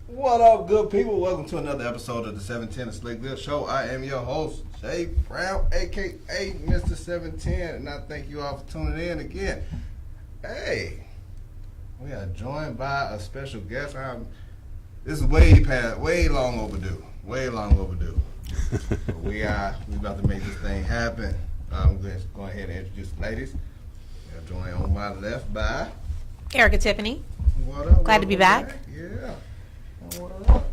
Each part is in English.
What up, good people? Welcome to another episode of the 710 of Slickville Show. I am your host, Jay Brown, a.k.a. Mr. 710, and I thank you all for tuning in again. Hey, we are joined by a special guest. This is way long overdue. we about to make this thing happen. I'm going to go ahead and introduce the ladies. We are joined on my left by Erica Tiffany. What up? Glad to be back. Yeah.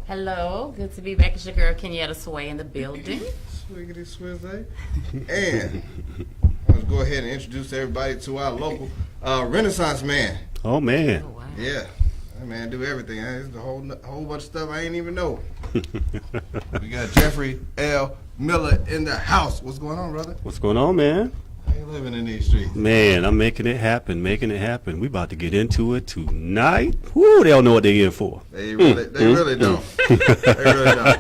Hello, good to be back. It's your girl Kenyatta Sway in the building. Swiggity Swizzy. And let's go ahead and introduce everybody to our local Renaissance man. Oh, man. Oh, wow. Yeah. That man do everything. It's a whole bunch of stuff I ain't even know. We got Jeffery L. Miller in the house. What's going on, brother? What's going on, man? How you living in these streets? Man, I'm making it happen. We about to get into it tonight. Woo, they don't know what they're in for. They really don't. They really don't.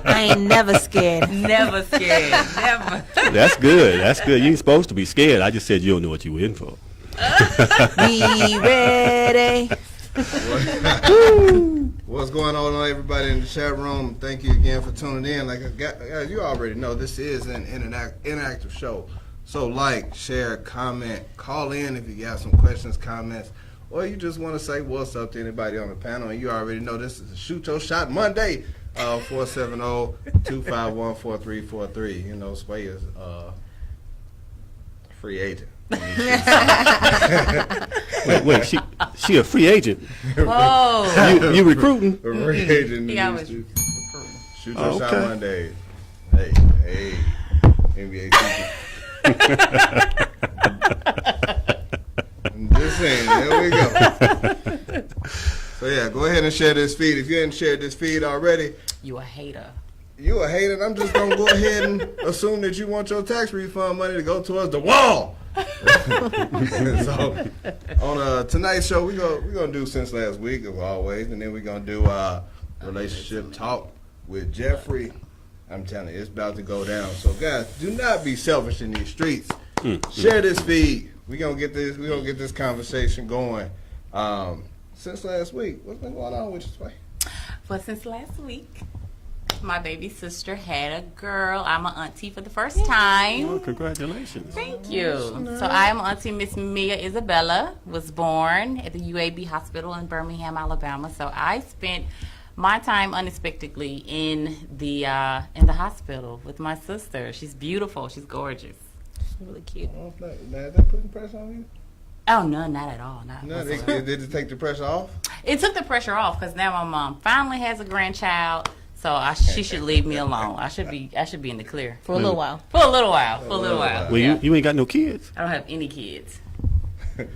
I ain't never scared. Never scared. Never. That's good. You ain't supposed to be scared. I just said you don't know what you were in for. Be ready. What's going on, everybody in the chat room? Thank you again for tuning in. As you already know, this is an interactive show. So like, share, comment, call in if you got some questions, comments, or you just want to say what's up to anybody on the panel. And you already know this is a Shoot Your Shot Monday, 470-251-4343. You know, Sway is a free agent. Wait, she a free agent. Oh. You recruiting? A free agent. He always Shoot Your Oh, Shot okay. Monday. Hey, NBA season. Just saying, there we go. So yeah, go ahead and share this feed. If you haven't shared this feed already, You a hater. you a hater. And I'm just gonna go ahead and assume that you want your tax refund money to go towards the wall. So on tonight's show, we're gonna do since last week as always, and then we're gonna do relationship talk with Jeffery. I'm telling you, it's about to go down. So guys, do not be selfish in these streets. Share this feed. We're gonna get this conversation going. Since last week, what's been going on with you, Sway? Well, since last week, my baby sister had a girl. I'm an auntie for the first time. Oh, congratulations. Thank you. So I am Auntie Miss Mia Isabella, was born at the UAB hospital in Birmingham, Alabama. So I spent my time unexpectedly in the hospital with my sister. She's beautiful. She's gorgeous. She's really cute. Is that putting pressure on you? Oh, no, not at all. Not No, whatsoever. did it take the pressure off? It took the pressure off because now my mom finally has a grandchild. So she should leave me alone. I should be in the clear For a little while. for a little while. Well, Yeah. you ain't got no kids. I don't have any kids. Shoot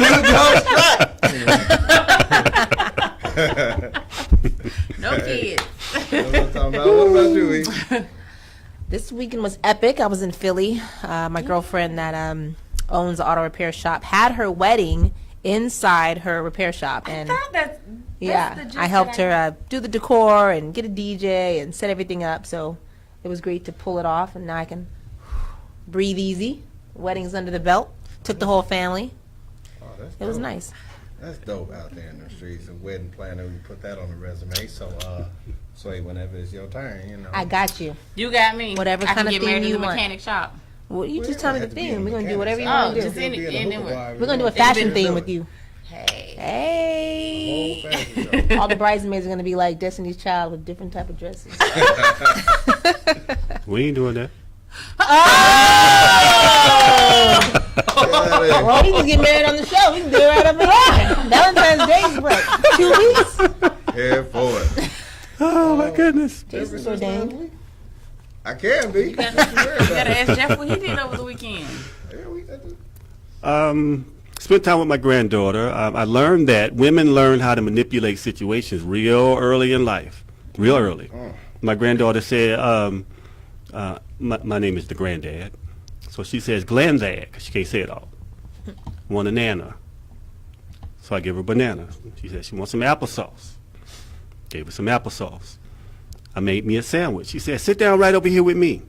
your shot. No kids. What about you, E? This weekend was epic. I was in Philly. My girlfriend that owns an auto repair shop had her wedding inside her repair shop. And That's yeah, the gist I helped that her do the decor and get a DJ and set everything up. So it was great to pull it off, and now I can breathe easy. Wedding's under the belt. Took the whole family. Oh, that's It was dope. nice. That's dope out there in the streets. A wedding planner, we put that on the resume. So, whenever it's your turn, you know. I got you. You got me. Whatever I kind can of get theme married in you the want. mechanic shop. Well, you Well, just you tell me don't the have to be theme. a We're gonna do mechanic whatever you shop. want to do. Just anywhere. We're gonna do a fashion theme with you. Hey. Hey. All the bridesmaids are gonna be like Destiny's Child with different type of dresses. We ain't doing that. Well, we can get married on the show. We can do it right up here. Valentine's Day is what? 2 weeks? Here for it. Oh, my goodness. Jason's ordained. I can be. You gotta ask Jeff what he did over the weekend. Spent time with my granddaughter. I learned that women learn how to manipulate situations real early in life. Real early. My granddaughter said, my name is the granddad. So she says granddad, because she can't say it all. Want a nana. So I give her a banana. She said she wants some applesauce. Gave her some applesauce. I made me a sandwich. She said, sit down right over here with me.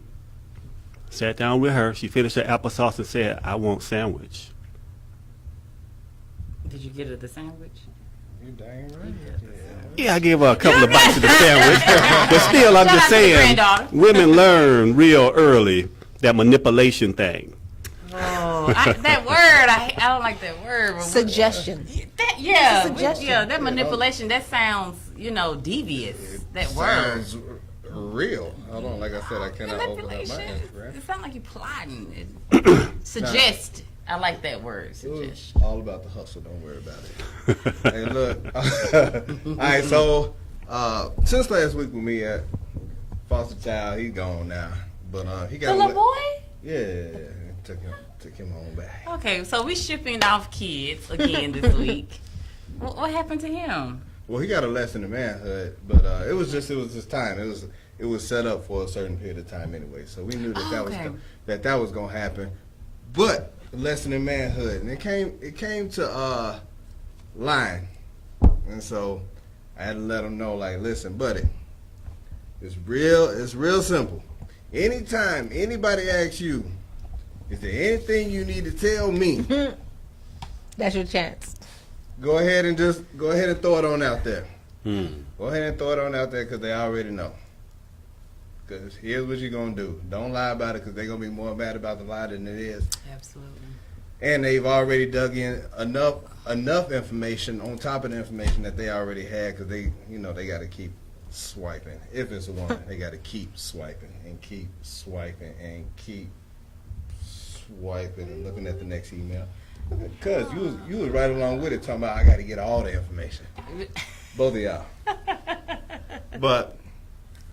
Sat down with her. She finished her applesauce and said, I want sandwich. Did you get her the sandwich? You dang right. Yeah, I gave her a couple of bites of the sandwich. But still, I'm Shout just out to the saying, granddaughter. women learn real early that manipulation thing. Oh, that word, I don't like that word. But Suggestion. yeah, It's a suggestion. yeah, that manipulation, that sounds, devious. That word. Sounds real. Hold on, like I said, I cannot open up my Manipulation. Instagram. It sounds like you're plotting. Suggest. I like that word. It Suggest. was all about the hustle. Don't worry about it. Hey, look. All right, so since last week with me at foster child, he's gone now, but he got The little boy? Yeah, took him home back. Okay, so we shipping off kids again this week. What happened to him? Well, he got a lesson in manhood, but it was just time. It was set up for a certain period of time anyway, so we knew that was gonna happen. But a lesson in manhood, and it came to lying, and so I had to let him know, like, listen, buddy, it's real simple. Anytime anybody asks you, is there anything you need to tell me? That's your chance. Go ahead and throw it on out there. Go ahead and throw it on out there because they already know. Because here's what you're going to do. Don't lie about it because they're going to be more mad about the lie than it is. Absolutely. And they've already dug in enough information on top of the information that they already had because they got to keep swiping. If it's a woman, they got to keep swiping and keep swiping and keep swiping and looking at the next email. Because you was right along with it talking about I got to get all the information. Both of y'all. But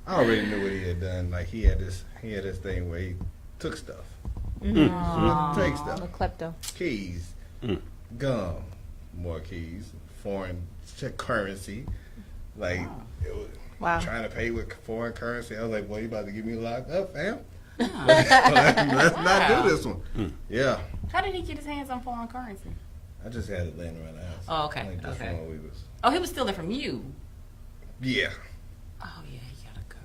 I already knew what he had done. Like he had this thing where he took stuff. Take stuff. A klepto. Keys, gum, more keys, foreign currency. Like it was trying to pay with foreign currency. I was like, boy, you about to get me locked up, fam? Let's not do this one. Yeah. How did he get his hands on foreign currency? I just had it laying around the house. Oh, okay. Like just Okay. when we was. Oh, he was stealing from you. Yeah. Oh, yeah, he gotta go.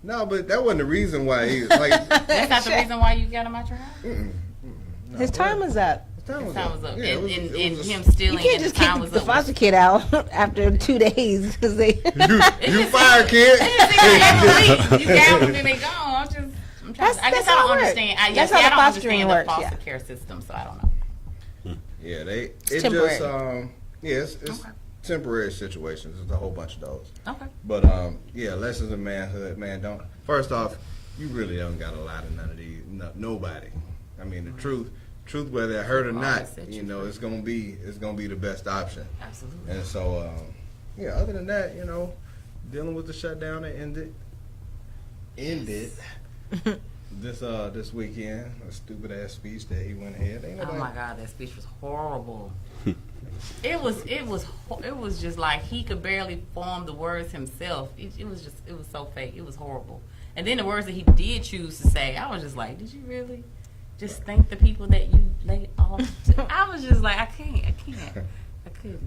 No, but that wasn't the reason why he was like. That's not the reason why you got him out your house? No, His time was up. His time His time was up. Yeah, and it was him You stealing can't and just his time kick was the up. foster kid out after 2 days because they. You fired, kid. You got them and they gone. I'm trying I guess I don't understand. I That's how the don't fostering understand works, the foster yeah. care system, so I don't know. Yeah, temporary. It's Okay. temporary situations. There's a whole bunch of those. Okay. But yeah, lessons of manhood, man. First off, you really don't got to lie to none of these. Nobody. I mean, the truth, whether it hurt or not, it's gonna be the best option. Absolutely. And so, yeah. Other than that, dealing with the shutdown that ended this weekend. A stupid ass speech that he went ahead. Oh my God, that speech was horrible. It was just like he could barely form the words himself. It was so fake. It was horrible. And then the words that he did choose to say, I was just like, did you really just thank the people that you laid off? I was just like, I couldn't.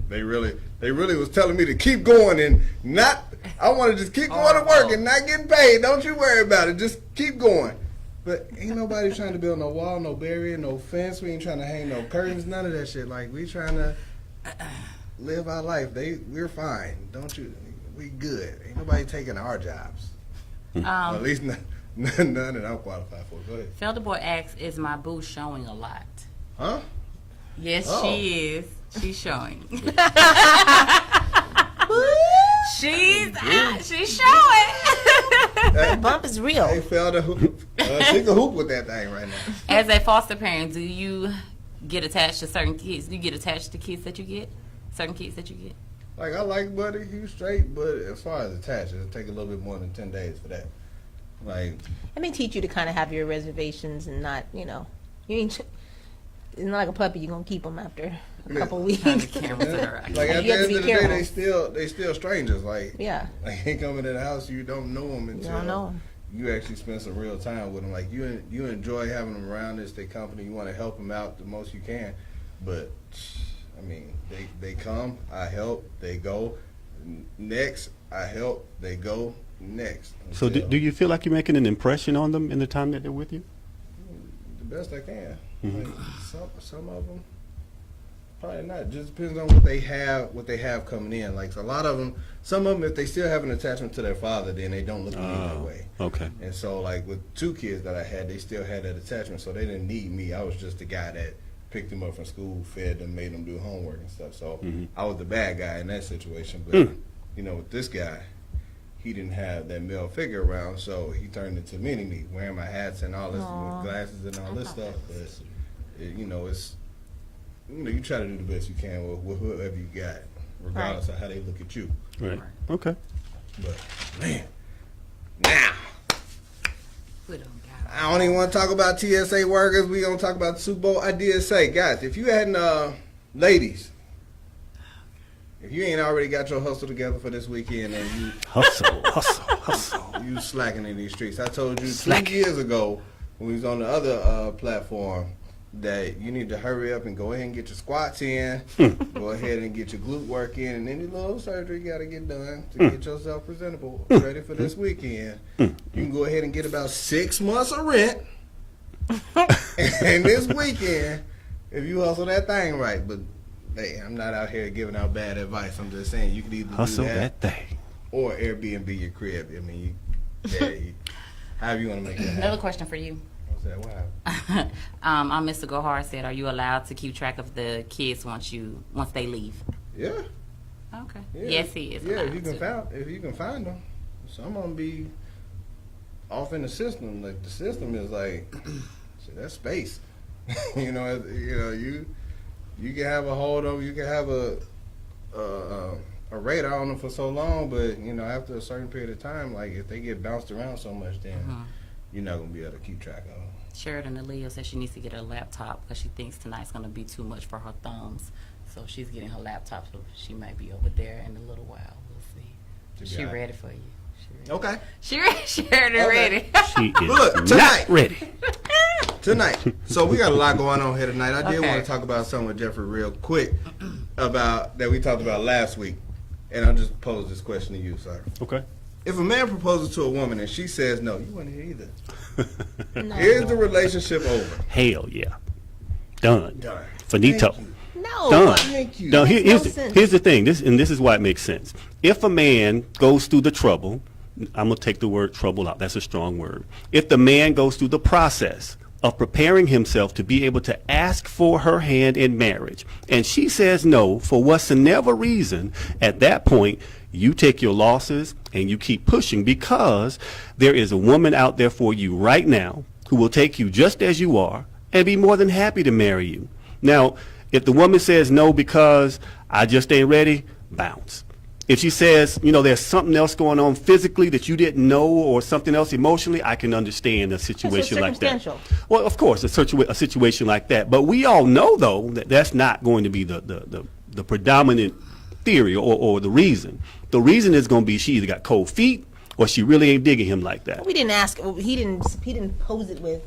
They really was telling me to keep going and not. I want to just keep going to work and not getting paid. Don't you worry about it. Just keep going. But ain't nobody trying to build no wall, no barrier, no fence. We ain't trying to hang no curtains, none of that shit. Like, we trying to live our life. We're fine. Don't you? We good. Ain't nobody taking our jobs. At least none that I'm qualified for. Go ahead. Felder Boy asks, is my boo showing a lot? Huh? Yes, Oh. She is. She's showing. She's showing. The bump is real. Hey, Felder, she can hoop with that thing right now. As a foster parent, do you get attached to certain kids? Do you get attached to kids that you get? Certain kids that you get? Like, I like Buddy, he's straight, but as far as attached, it'll take a little bit more than 10 days for that. Like, Let me teach you to kind of have your reservations and not, you ain't. It's not like a puppy. You're gonna keep them after a couple weeks. Turn the cameras to her. like at You the have to end be of the day, careful. they still strangers. Like, Yeah. like they coming in the house, you don't know them You until don't know 'em. you actually spend some real time with them. Like, you enjoy having them around. It's their company. You want to help them out the most you can. But I mean, they come, I help, they go. Next, I help, they go. Next. So Until do you feel like you're making an impression on them in the time that they're with you? the best I can. Mhm. Like, some of them Probably not. Just depends on what they have coming in. Like so a lot of them, some of them, if they still have an attachment to their father, then they don't look at me that way. Okay. And so like with 2 kids that I had, they still had that attachment, so they didn't need me. I was just the guy that picked them up from school, fed them, made them do homework and stuff. So I was the bad guy in that situation. But you know, with this guy, he didn't have that male figure around, so he turned into mini me, wearing my hats and all this, glasses and all this stuff. But you know, you try to do the best you can with whoever you got, regardless of how they look at you. Right. Okay. But man, now We don't got I don't even want to talk about TSA workers. We gonna talk about the Super Bowl. I did say, guys, if you hadn't, ladies, if you ain't already got your hustle together for this weekend and you Hustle. you slacking in these streets, I told you 2 years ago when we was on the other platform that you need to hurry up and go ahead and get your squats in, go ahead and get your glute work in, and any little surgery you got to get done to get yourself presentable, ready for this weekend. You can go ahead and get about 6 months of rent, and this weekend, if you hustle that thing right. But hey, I'm not out here giving out bad advice. I'm just saying you can either Hustle do that thing. or Airbnb your crib. I mean, however you want to make that happen. Another question for you. What's that? What happened? Mr. Gohar said, "Are you allowed to keep track of the kids once they leave?" Yeah. Okay. Yeah. Yes, he is. Yeah, allowed to. if you can find them, some of them be off in the system. Like the system is like, shit, that's space. you can have a hold of, you can have a radar on them for so long, but after a certain period of time, like if they get bounced around so much, then you're not gonna be able to keep track of them. Sheridan Aaliyah says she needs to get her laptop because she thinks tonight's going to be too much for her thumbs. So she's getting her laptop, so she might be over there in a little while. We'll see. She ready for you. Okay. Sheridan ready. She is Look, not tonight. ready. Tonight. So we got a lot going on here tonight. I did Okay. want to talk about something with Jeffrey real quick about that we talked about last week. And I'll just pose this question to you, sir. Okay. If a man proposes to a woman and she says no, you wouldn't hear either. No. Is the relationship over? Hell yeah. Done. Done. Finito. Thank you. No. Done. Thank you. Now, Makes no sense. here's the thing. This is why it makes sense. If a man goes through the trouble, I'm gonna take the word trouble out. That's a strong word. If the man goes through the process of preparing himself to be able to ask for her hand in marriage, and she says no for whatsoever reason, at that point, you take your losses and you keep pushing, because there is a woman out there for you right now who will take you just as you are and be more than happy to marry you. Now, if the woman says no because I just ain't ready, bounce. If she says, there's something else going on physically that you didn't know, or something else emotionally, I can understand a situation like that. circumstantial. Well, of course, a situation like that. But we all know, though, that that's not going to be the predominant theory or the reason. The reason is going to be she either got cold feet or she really ain't digging him like that. We didn't ask. He didn't pose it with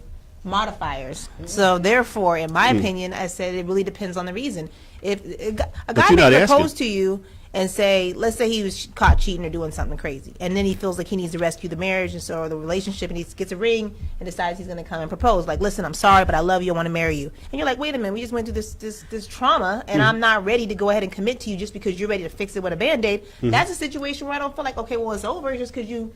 modifiers. So therefore, in my opinion, I said it really depends on the reason. If a guy you're not may propose asking. to you and say, let's say he was caught cheating or doing something crazy, and then he feels like he needs to rescue the marriage and so or the relationship, and he gets a ring and decides he's going to come and propose. Like, listen, I'm sorry, but I love you. I want to marry you. And you're like, wait a minute, we just went through this trauma, and I'm not ready to go ahead and commit to you just because you're ready to fix it with a Band-Aid. That's a situation where I don't feel like, okay, well, it's over just because you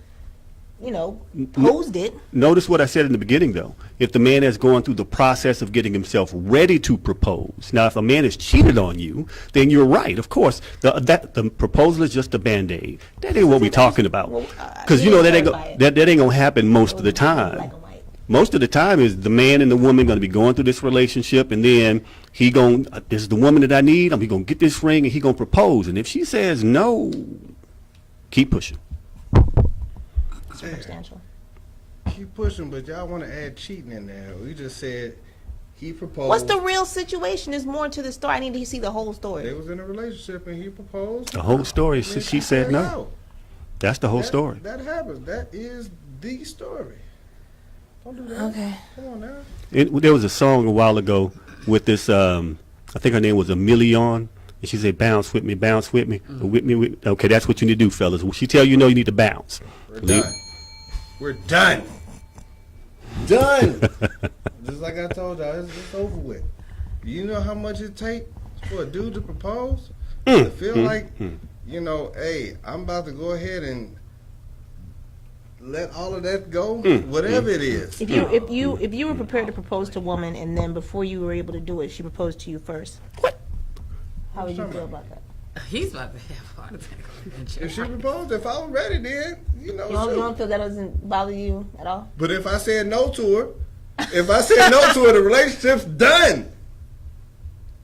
posed it. Notice what I said in the beginning, though. If the man has gone through the process of getting himself ready to propose. Now, if a man has cheated on you, then you're right. Of course, the proposal is just a Band-Aid. That ain't what we're talking about. Because, that ain't going to happen most of the time. Black and white. Most of the time is the man and the woman going to be going through this relationship, and then this is the woman that I need. I'm going to get this ring, and he going to propose. And if she says no, keep pushing. Circumstantial. Keep pushing, but y'all want to add cheating in there. We just said he proposed. What's the real situation? There's more to the story. I need to see the whole They story. was in a relationship and he proposed. The whole story, And she said no. That's the whole story. That happens. That is the story. Don't do that. Okay. Come on now. There was a song a while ago with this, I think her name was Emilion, and she said, bounce with me, with me. Okay, that's what you need to do, fellas. When she tell you no, you need to bounce. We're done. We're done. Done. Just like I told y'all, it's over with. You know how much it takes for a dude to propose? To feel like, you know, hey, I'm about to go ahead and let all of that go, whatever it is. If you were prepared to propose to a woman and then before you were able to do it, she proposed to you first. What? How would you feel about that? He's about to have a heart attack. If she proposed, if I was ready, then you know. You don't feel that doesn't bother you at all? But if I said no to her, the relationship's done.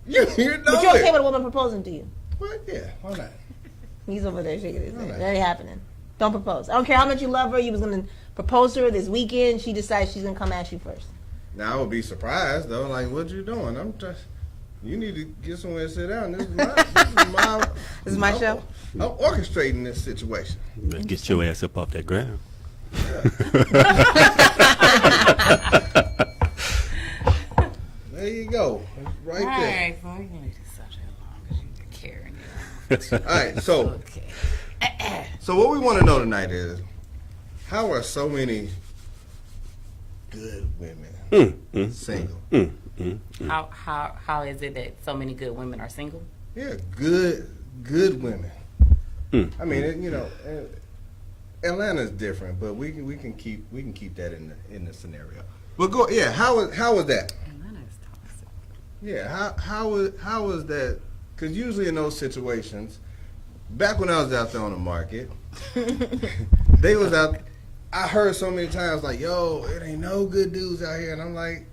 You know But you're okay it. with a woman proposing to you? Well, yeah, why not? He's over there shaking his head. Alright. That ain't happening. Don't propose. I don't care how much you love her. You was going to propose to her this weekend. She decides she's going to come ask you first. Now I would be surprised though. Like, what you doing? I'm just. You need to get somewhere and sit down. This is my show? I'm orchestrating this situation. Better get your ass up off that ground. There you go. It's right All there. right, well, you can leave this subject alone because you've been carrying it. All right, so Okay. so what we want to know tonight is how are so many good women single? How is it that so many good women are single? Yeah, good women. I mean, you know, Atlanta's different, but we can keep that in the scenario. But go, yeah. How was that? Atlanta is toxic. Yeah, how was that? Because usually in those situations, back when I was out there on the market, they was out. I heard so many times like, "Yo, it ain't no good dudes out here," and I'm like,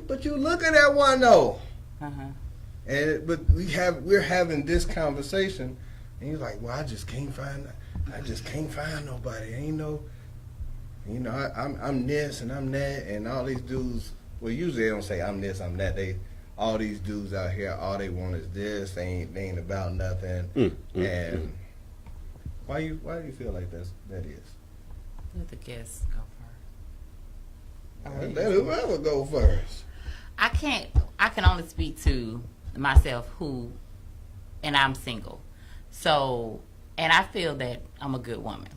"But you looking at one though." But we're having this conversation, and he's like, "Well, I just can't find nobody. Ain't no, you know, I'm this and I'm that, and all these dudes. Well, usually they don't say I'm this, I'm that. All these dudes out here, all they want is this. They ain't about nothing. And why do you feel like that is? Let the guests go first. Let whoever go first. I can only speak to myself and I'm single. So, and I feel that I'm a good woman.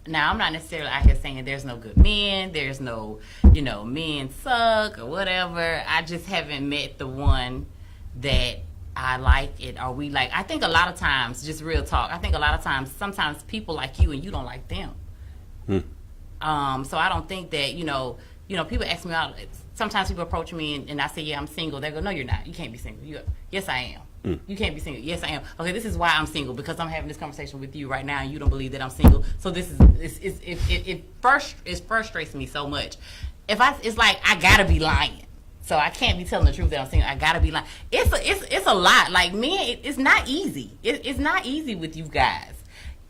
Now, I'm not necessarily out here saying there's no good men, there's no, you know, men suck or whatever. I just haven't met the one that I like it or we like. I think a lot of times, just real talk, sometimes people like you and you don't like them. So I don't think that, you know, people ask me out. Sometimes people approach me and I say, yeah, I'm single. They go, no, you're not. You can't be single. Yes, I am. You can't be single. Yes, I am. Okay, this is why I'm single, because I'm having this conversation with you right now and you don't believe that I'm single. So this is it frustrates me so much. It's like I gotta be lying. So I can't be telling the truth that I'm single. I gotta be lying. It's a lot. Like me, it's not easy. It's not easy with you guys.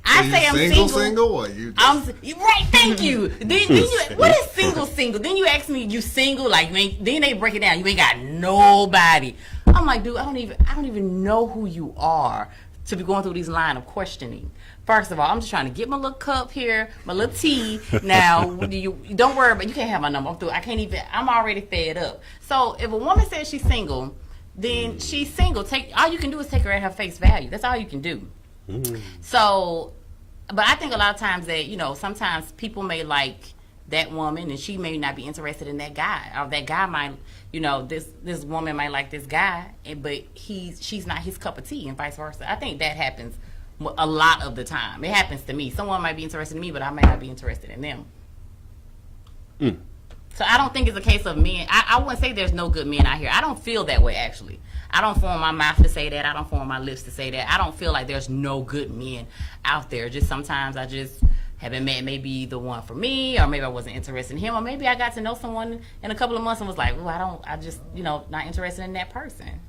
I say I'm single, or you? Right. Thank you. Then you, what is single? Then you ask me, you single? Like, then they break it down. You ain't got nobody. I'm like, dude, I don't even know who you are to be going through these line of questioning. First of all, I'm just trying to get my little cup here, my little tea. Now, don't worry, but you can't have my number. I'm through. I'm already fed up. So if a woman says she's single, then she's single. All you can do is take her at her face value. That's all you can do. So, but I think a lot of times that, you know, sometimes people may like that woman and she may not be interested in that guy, or that guy might, you know, this woman might like this guy, but she's not his cup of tea, and vice versa. I think that happens a lot of the time. It happens to me. Someone might be interested in me, but I may not be interested in them. So I don't think it's a case of men. I wouldn't say there's no good men out here. I don't feel that way, actually. I don't form my mouth to say that. I don't form my lips to say that. I don't feel like there's no good men out there. Just sometimes I just haven't met maybe the one for me, or maybe I wasn't interested in him, or maybe I got to know someone in a couple of months and was like, oh, I just, you know, not interested in that person.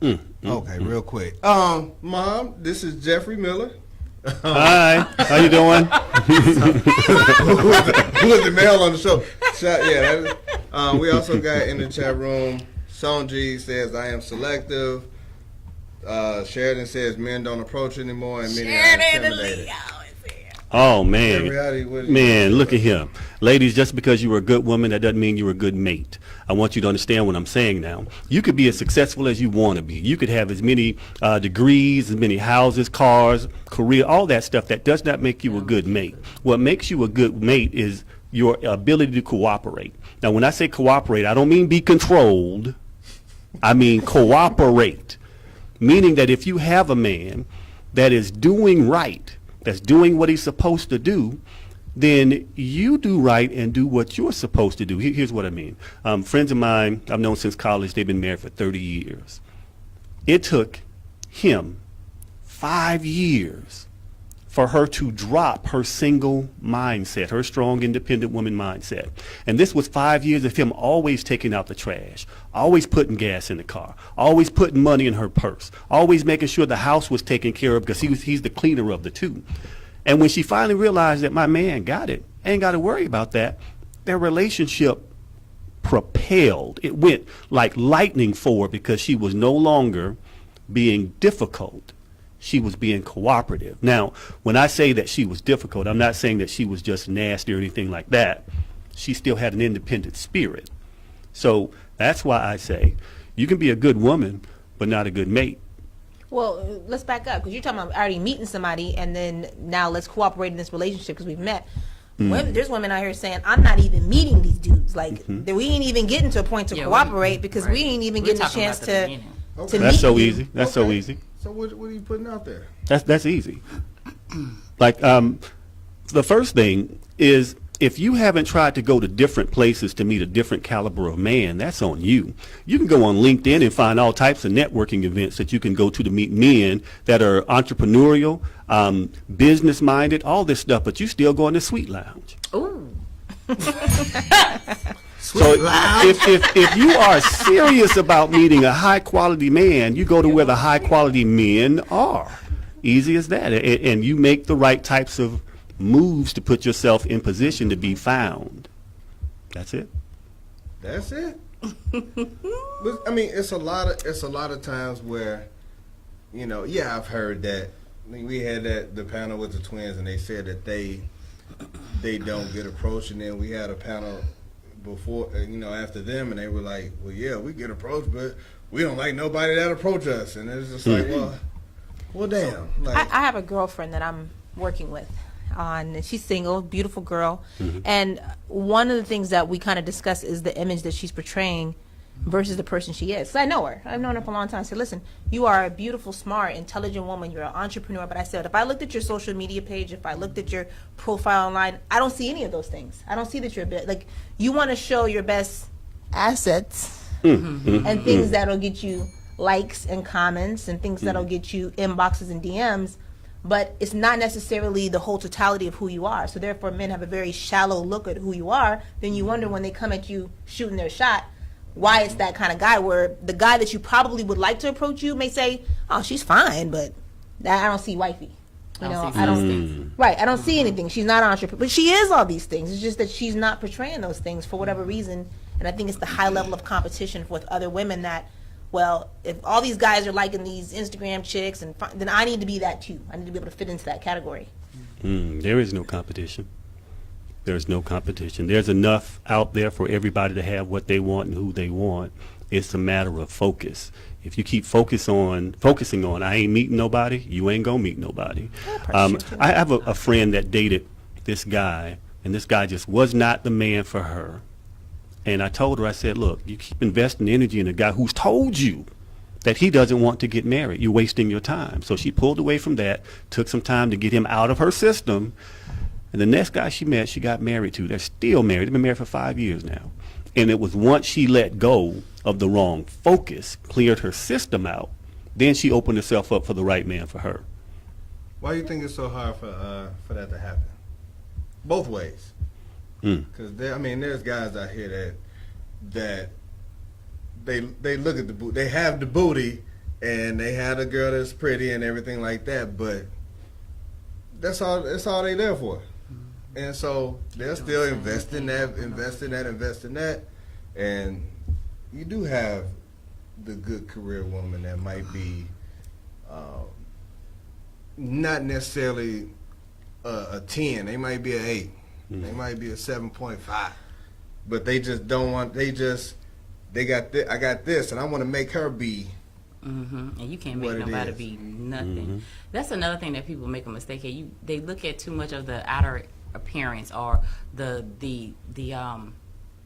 Okay, real quick. Mom, this is Jeffrey Miller. Hi, how you doing? Who is the male on the show? We also got in the chat room, Sonji says, I am selective. Sheridan says, men don't approach anymore and many are intimidated. Oh, man. Reality, Man, look at him. Ladies, just because you were a good woman, that doesn't mean you're a good mate. I want you to understand what I'm saying now. You could be as successful as you want to be. You could have as many degrees, as many houses, cars, career, all that stuff. That does not make you a good mate. What makes you a good mate is your ability to cooperate. Now, when I say cooperate, I don't mean be controlled. I mean cooperate. Meaning that if you have a man that is doing right, that's doing what he's supposed to do, then you do right and do what you're supposed to do. Here's what I mean. Friends of mine I've known since college, they've been married for 30 years. It took him 5 years for her to drop her single mindset, her strong, independent woman mindset. And this was 5 years of him always taking out the trash, always putting gas in the car, always putting money in her purse, always making sure the house was taken care of because he's the cleaner of the two. And when she finally realized that my man got it, ain't got to worry about that, their relationship propelled. It went like lightning forward because she was no longer being difficult. She was being cooperative. Now, when I say that she was difficult, I'm not saying that she was just nasty or anything like that. She still had an independent spirit. So that's why I say you can be a good woman, but not a good mate. Well, let's back up, because you're talking about already meeting somebody and then now let's cooperate in this relationship because we've met. There's women out here saying, I'm not even meeting these dudes. Like, we ain't even getting to a point to cooperate because we ain't even getting a chance to meet. That's so easy. That's so easy. So what are you putting out there? That's easy. Like, the first thing is, if you haven't tried to go to different places to meet a different caliber of man, that's on you. You can go on LinkedIn and find all types of networking events that you can go to meet men that are entrepreneurial, business-minded, all this stuff, but you still go in the Sweet Lounge. Ooh. So if you are serious about meeting a high-quality man, you go to where the high-quality men are. Easy as that. And you make the right types of moves to put yourself in position to be found. That's it. That's it. But, I mean, it's a lot of times where, you know, yeah, I've heard that. I mean, we had the panel with the twins, and they said that they don't get approached, and then we had a panel before, you know, after them, and they were like, well, yeah, we get approached, but we don't like nobody that approach us, and it's just like, well, damn. Like, I have a girlfriend that I'm working with. And she's single, beautiful girl. And one of the things that we kind of discuss is the image that she's portraying versus the person she is. So I know her. I've known her for a long time. I said, listen, you are a beautiful, smart, intelligent woman. You're an entrepreneur. But I said, if I looked at your social media page, if I looked at your profile online, I don't see any of those things. I don't see that you're a bit, like, you want to show your best assets and things that'll get you likes and comments and things that'll get you inboxes and DMs. But it's not necessarily the whole totality of who you are. So therefore, men have a very shallow look at who you are. Then you wonder when they come at you shooting their shot, why it's that kind of guy, where the guy that you probably would like to approach you may say, oh, she's fine, but I don't see wifey. You know, I don't. Right, I don't see anything. She's not an entrepreneur. But she is all these things. It's just that she's not portraying those things for whatever reason. And I think it's the high level of competition with other women that, well, if all these guys are liking these Instagram chicks, and then I need to be that too. I need to be able to fit into that category. There is no competition. There's no competition. There's enough out there for everybody to have what they want and who they want. It's a matter of focus. If you keep focusing on, I ain't meeting nobody, you ain't gonna meet nobody. I have a friend that dated this guy, and this guy just was not the man for her. And I told her, I said, look, you keep investing energy in a guy who's told you that he doesn't want to get married. You're wasting your time. So she pulled away from that, took some time to get him out of her system. And the next guy she met, she got married to. They're still married. They've been married for 5 years now. And it was once she let go of the wrong focus, cleared her system out, then she opened herself up for the right man for her. why do you think it's so hard for that to happen? Both ways. Because there's guys out here that they look at the booty, they have the booty, and they have a girl that's pretty and everything like that, but that's all they there for. And so they'll still invest in that, and you do have the good career woman that might be not necessarily a 10. They might be an 8. They might be a 7.5. But they just don't want. I got this, and I want to make her be. And you can't make nobody be nothing. That's another thing that people make a mistake at. They look at too much of the outer appearance or the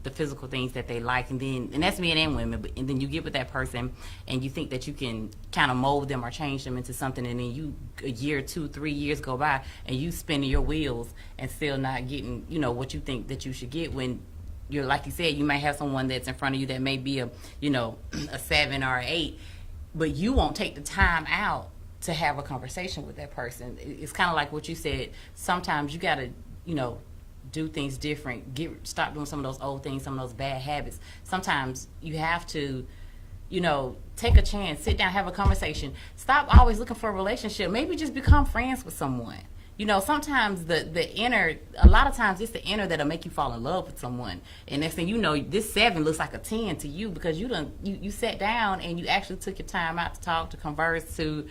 the physical things that they like, and that's men and women. But and then you get with that person, and you think that you can kind of mold them or change them into something, and then a year, 2, 3 years go by, and you spinning your wheels and still not getting, you know, what you think that you should get. When you're, like you said, you might have someone that's in front of you that may be a, you know, a 7 or an 8, but you won't take the time out to have a conversation with that person. It's kind of like what you said. Sometimes you got to, you know, do things different. Stop doing some of those old things, some of those bad habits. Sometimes you have to, you know, take a chance, sit down, have a conversation. Stop always looking for a relationship. Maybe just become friends with someone. You know, sometimes the inner, a lot of times it's the inner that'll make you fall in love with someone. And next thing you know, this 7 looks like a 10 to you because you sat down and you actually took your time out to talk, to converse, to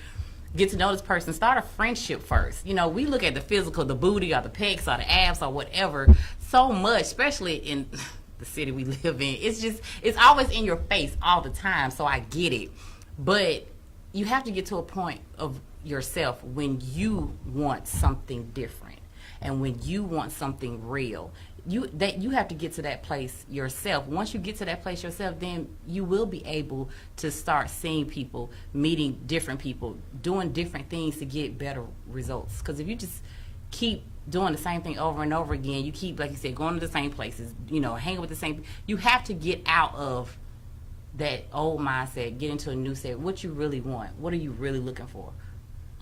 get to know this person. Start a friendship first. You know, we look at the physical, the booty or the pecs or the abs or whatever so much, especially in the city we live in. It's always in your face all the time, so I get it. But you have to get to a point of yourself when you want something different and when you want something real. You have to get to that place yourself. Once you get to that place yourself, then you will be able to start seeing people, meeting different people, doing different things to get better results. Because if you just keep doing the same thing over and over again, you keep, like you said, going to the same places, you know, hanging with the same, you have to get out of that old mindset, get into a new set. What you really want? What are you really looking for?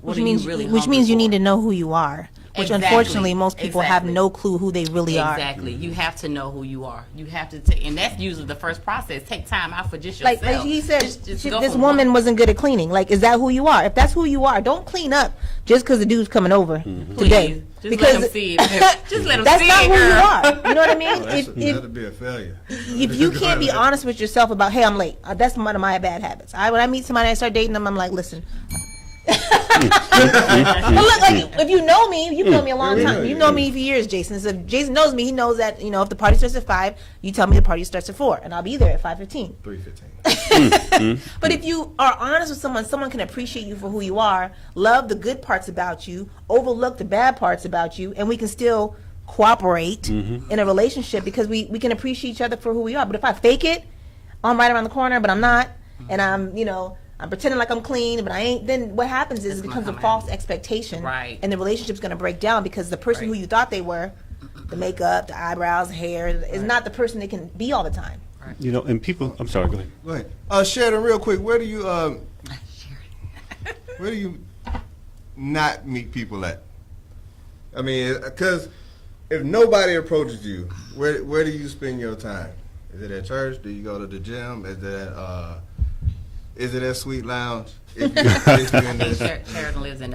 Which means you need to know who you are, which unfortunately most people have no clue who they really are. Exactly. You have to know who you are. You have to take, and that's usually the first process. Take time out for just yourself. Like he said, this woman wasn't good at cleaning. Like, is that who you are? If that's who you are, don't clean up just because the dude's coming over today. Just because let him see it. Just let him that's see not it, who girl. you are. You know what I mean? That'd be a failure. If you can't be honest with yourself about, hey, I'm late. That's one of my bad habits. When I meet somebody, I start dating them. I'm like, listen. But look, like, if you know me, you've known me a long time. You've known me for years, Jason. So if Jason knows me, he knows that, you know, if the party starts at 5, you tell me the party starts at 4, and I'll be there at 5:15. 3:15. But if you are honest with someone can appreciate you for who you are, love the good parts about you, overlook the bad parts about you, and we can still cooperate in a relationship because we can appreciate each other for who we are. But if I fake it, I'm right around the corner, but I'm not, and I'm, you know, I'm pretending like I'm clean, but I ain't. Then what happens is it becomes a false expectation, right? And the relationship's going to break down because the person who you thought they were, the makeup, the eyebrows, hair, is not the person they can be all the time. Right. You know, and people. I'm sorry. Go ahead. Go ahead. Sheridan, real quick. Where do you not meet people at? I mean, because if nobody approaches you, where do you spend your time? Is it at church? Do you go to the gym? Is it at Sweet Lounge? Sheridan lives in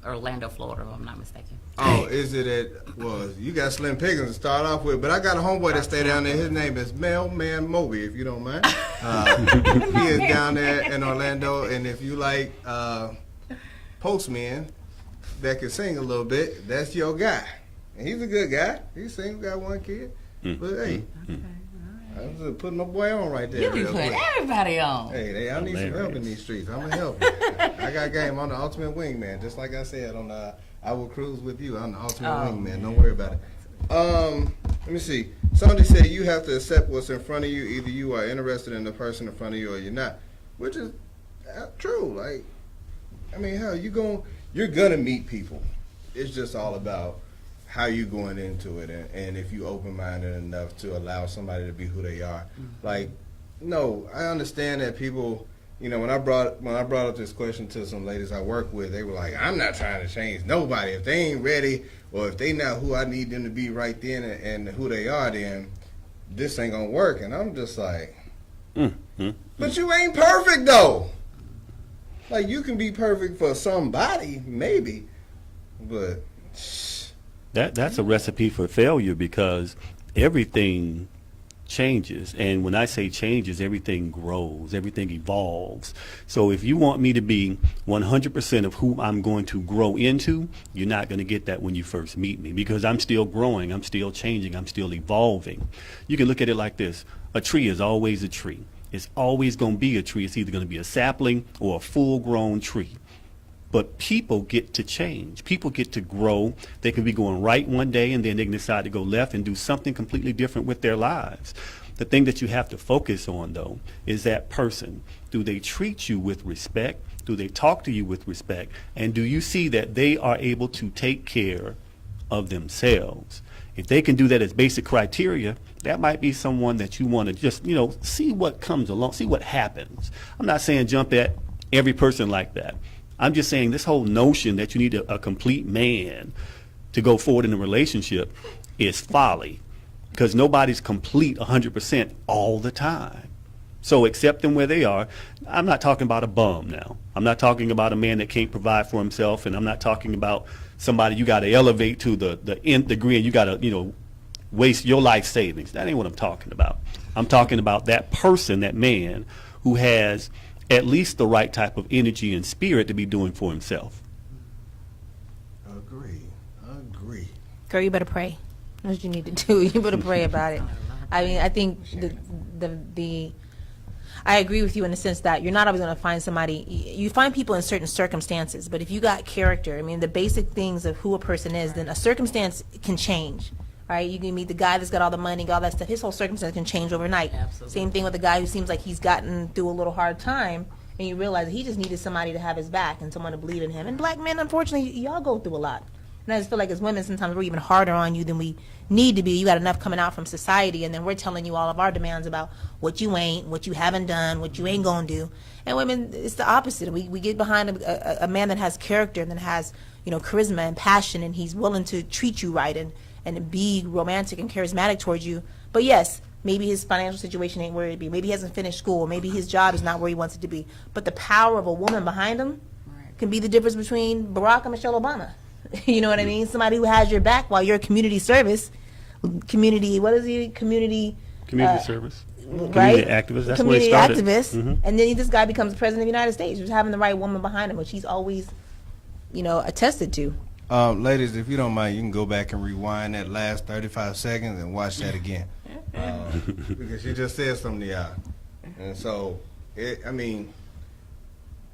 Orlando, Florida, if I'm not mistaken. Oh, is it at, well, you got Slim Pickens to start off with, but I got a homeboy that stay down there. His name is Mailman Moby, if you don't mind. He is down there in Orlando, and if you like postmen that can sing a little bit, that's your guy. And he's a good guy. He's single, got 1 kid. But hey, I'm just putting my boy on right there. You be putting everybody on. Hey, I need some help in these streets. I'm going to help you. I got game. I'm the ultimate wingman. Just like I said on I Will Cruise With You. I'm the ultimate wingman. Don't worry about it. Let me see. Somebody said you have to accept what's in front of you. Either you are interested in the person in front of you or you're not. Which is true. Like, I mean, hell, you're going to meet people. It's just all about how you going into it and if you open-minded enough to allow somebody to be who they are. Like, no, I understand that people, you know, when I brought up this question to some ladies I work with, they were like, I'm not trying to change nobody. If they ain't ready or if they not who I need them to be right then and who they are, then this ain't gonna work. And I'm just like, but you ain't perfect though. Like, you can be perfect for somebody, maybe, but That's a recipe for failure because everything changes. And when I say changes, everything grows, everything evolves. So if you want me to be 100% of who I'm going to grow into, you're not going to get that when you first meet me because I'm still growing, I'm still changing, I'm still evolving. You can look at it like this. A tree is always a tree. It's always going to be a tree. It's either going to be a sapling or a full-grown tree. But people get to change. People get to grow. They can be going right one day and then they can decide to go left and do something completely different with their lives. The thing that you have to focus on, though, is that person. Do they treat you with respect? Do they talk to you with respect? And do you see that they are able to take care of themselves? If they can do that as basic criteria, that might be someone that you want to just, see what comes along, see what happens. I'm not saying jump at every person like that. I'm just saying this whole notion that you need a complete man to go forward in a relationship is folly, because nobody's complete 100% all the time. So accept them where they are. I'm not talking about a bum now. I'm not talking about a man that can't provide for himself, and I'm not talking about somebody you got to elevate to the nth degree and you got to, waste your life savings. That ain't what I'm talking about. I'm talking about that person, that man who has at least the right type of energy and spirit to be doing for himself. Agree. Girl, you better pray. That's what you need to do. You better pray about it. I mean, I think I agree with you in the sense that you're not always going to find somebody. You find people in certain circumstances, but if you got character, I mean, the basic things of who a person is, then a circumstance can change. Right? You can meet the guy that's got all the money, all that stuff. His whole circumstance can change overnight. Absolutely. Same thing with the guy who seems like he's gotten through a little hard time, and you realize that he just needed somebody to have his back and someone to believe in him. And black men, unfortunately, y'all go through a lot. And I just feel like as women, sometimes we're even harder on you than we need to be. You got enough coming out from society, and then we're telling you all of our demands about what you ain't, what you haven't done, what you ain't gonna do. And women, it's the opposite. We get behind a man that has character and that has, charisma and passion, and he's willing to treat you right and be romantic and charismatic towards you. But yes, maybe his financial situation ain't where it be. Maybe he hasn't finished school. Maybe his job is not where he wants it to be. But the power of a woman behind him can be the difference between Barack and Michelle Obama. You know what I mean? Somebody who has your back while you're community service. Community service. Community Right? activist. That's community where it started. activist. Mhm. And then this guy becomes the president of the United States, just having the right woman behind him, which he's always, attested to. Ladies, if you don't mind, you can go back and rewind that last 35 seconds and watch that again. Because she just said something to y'all. And so,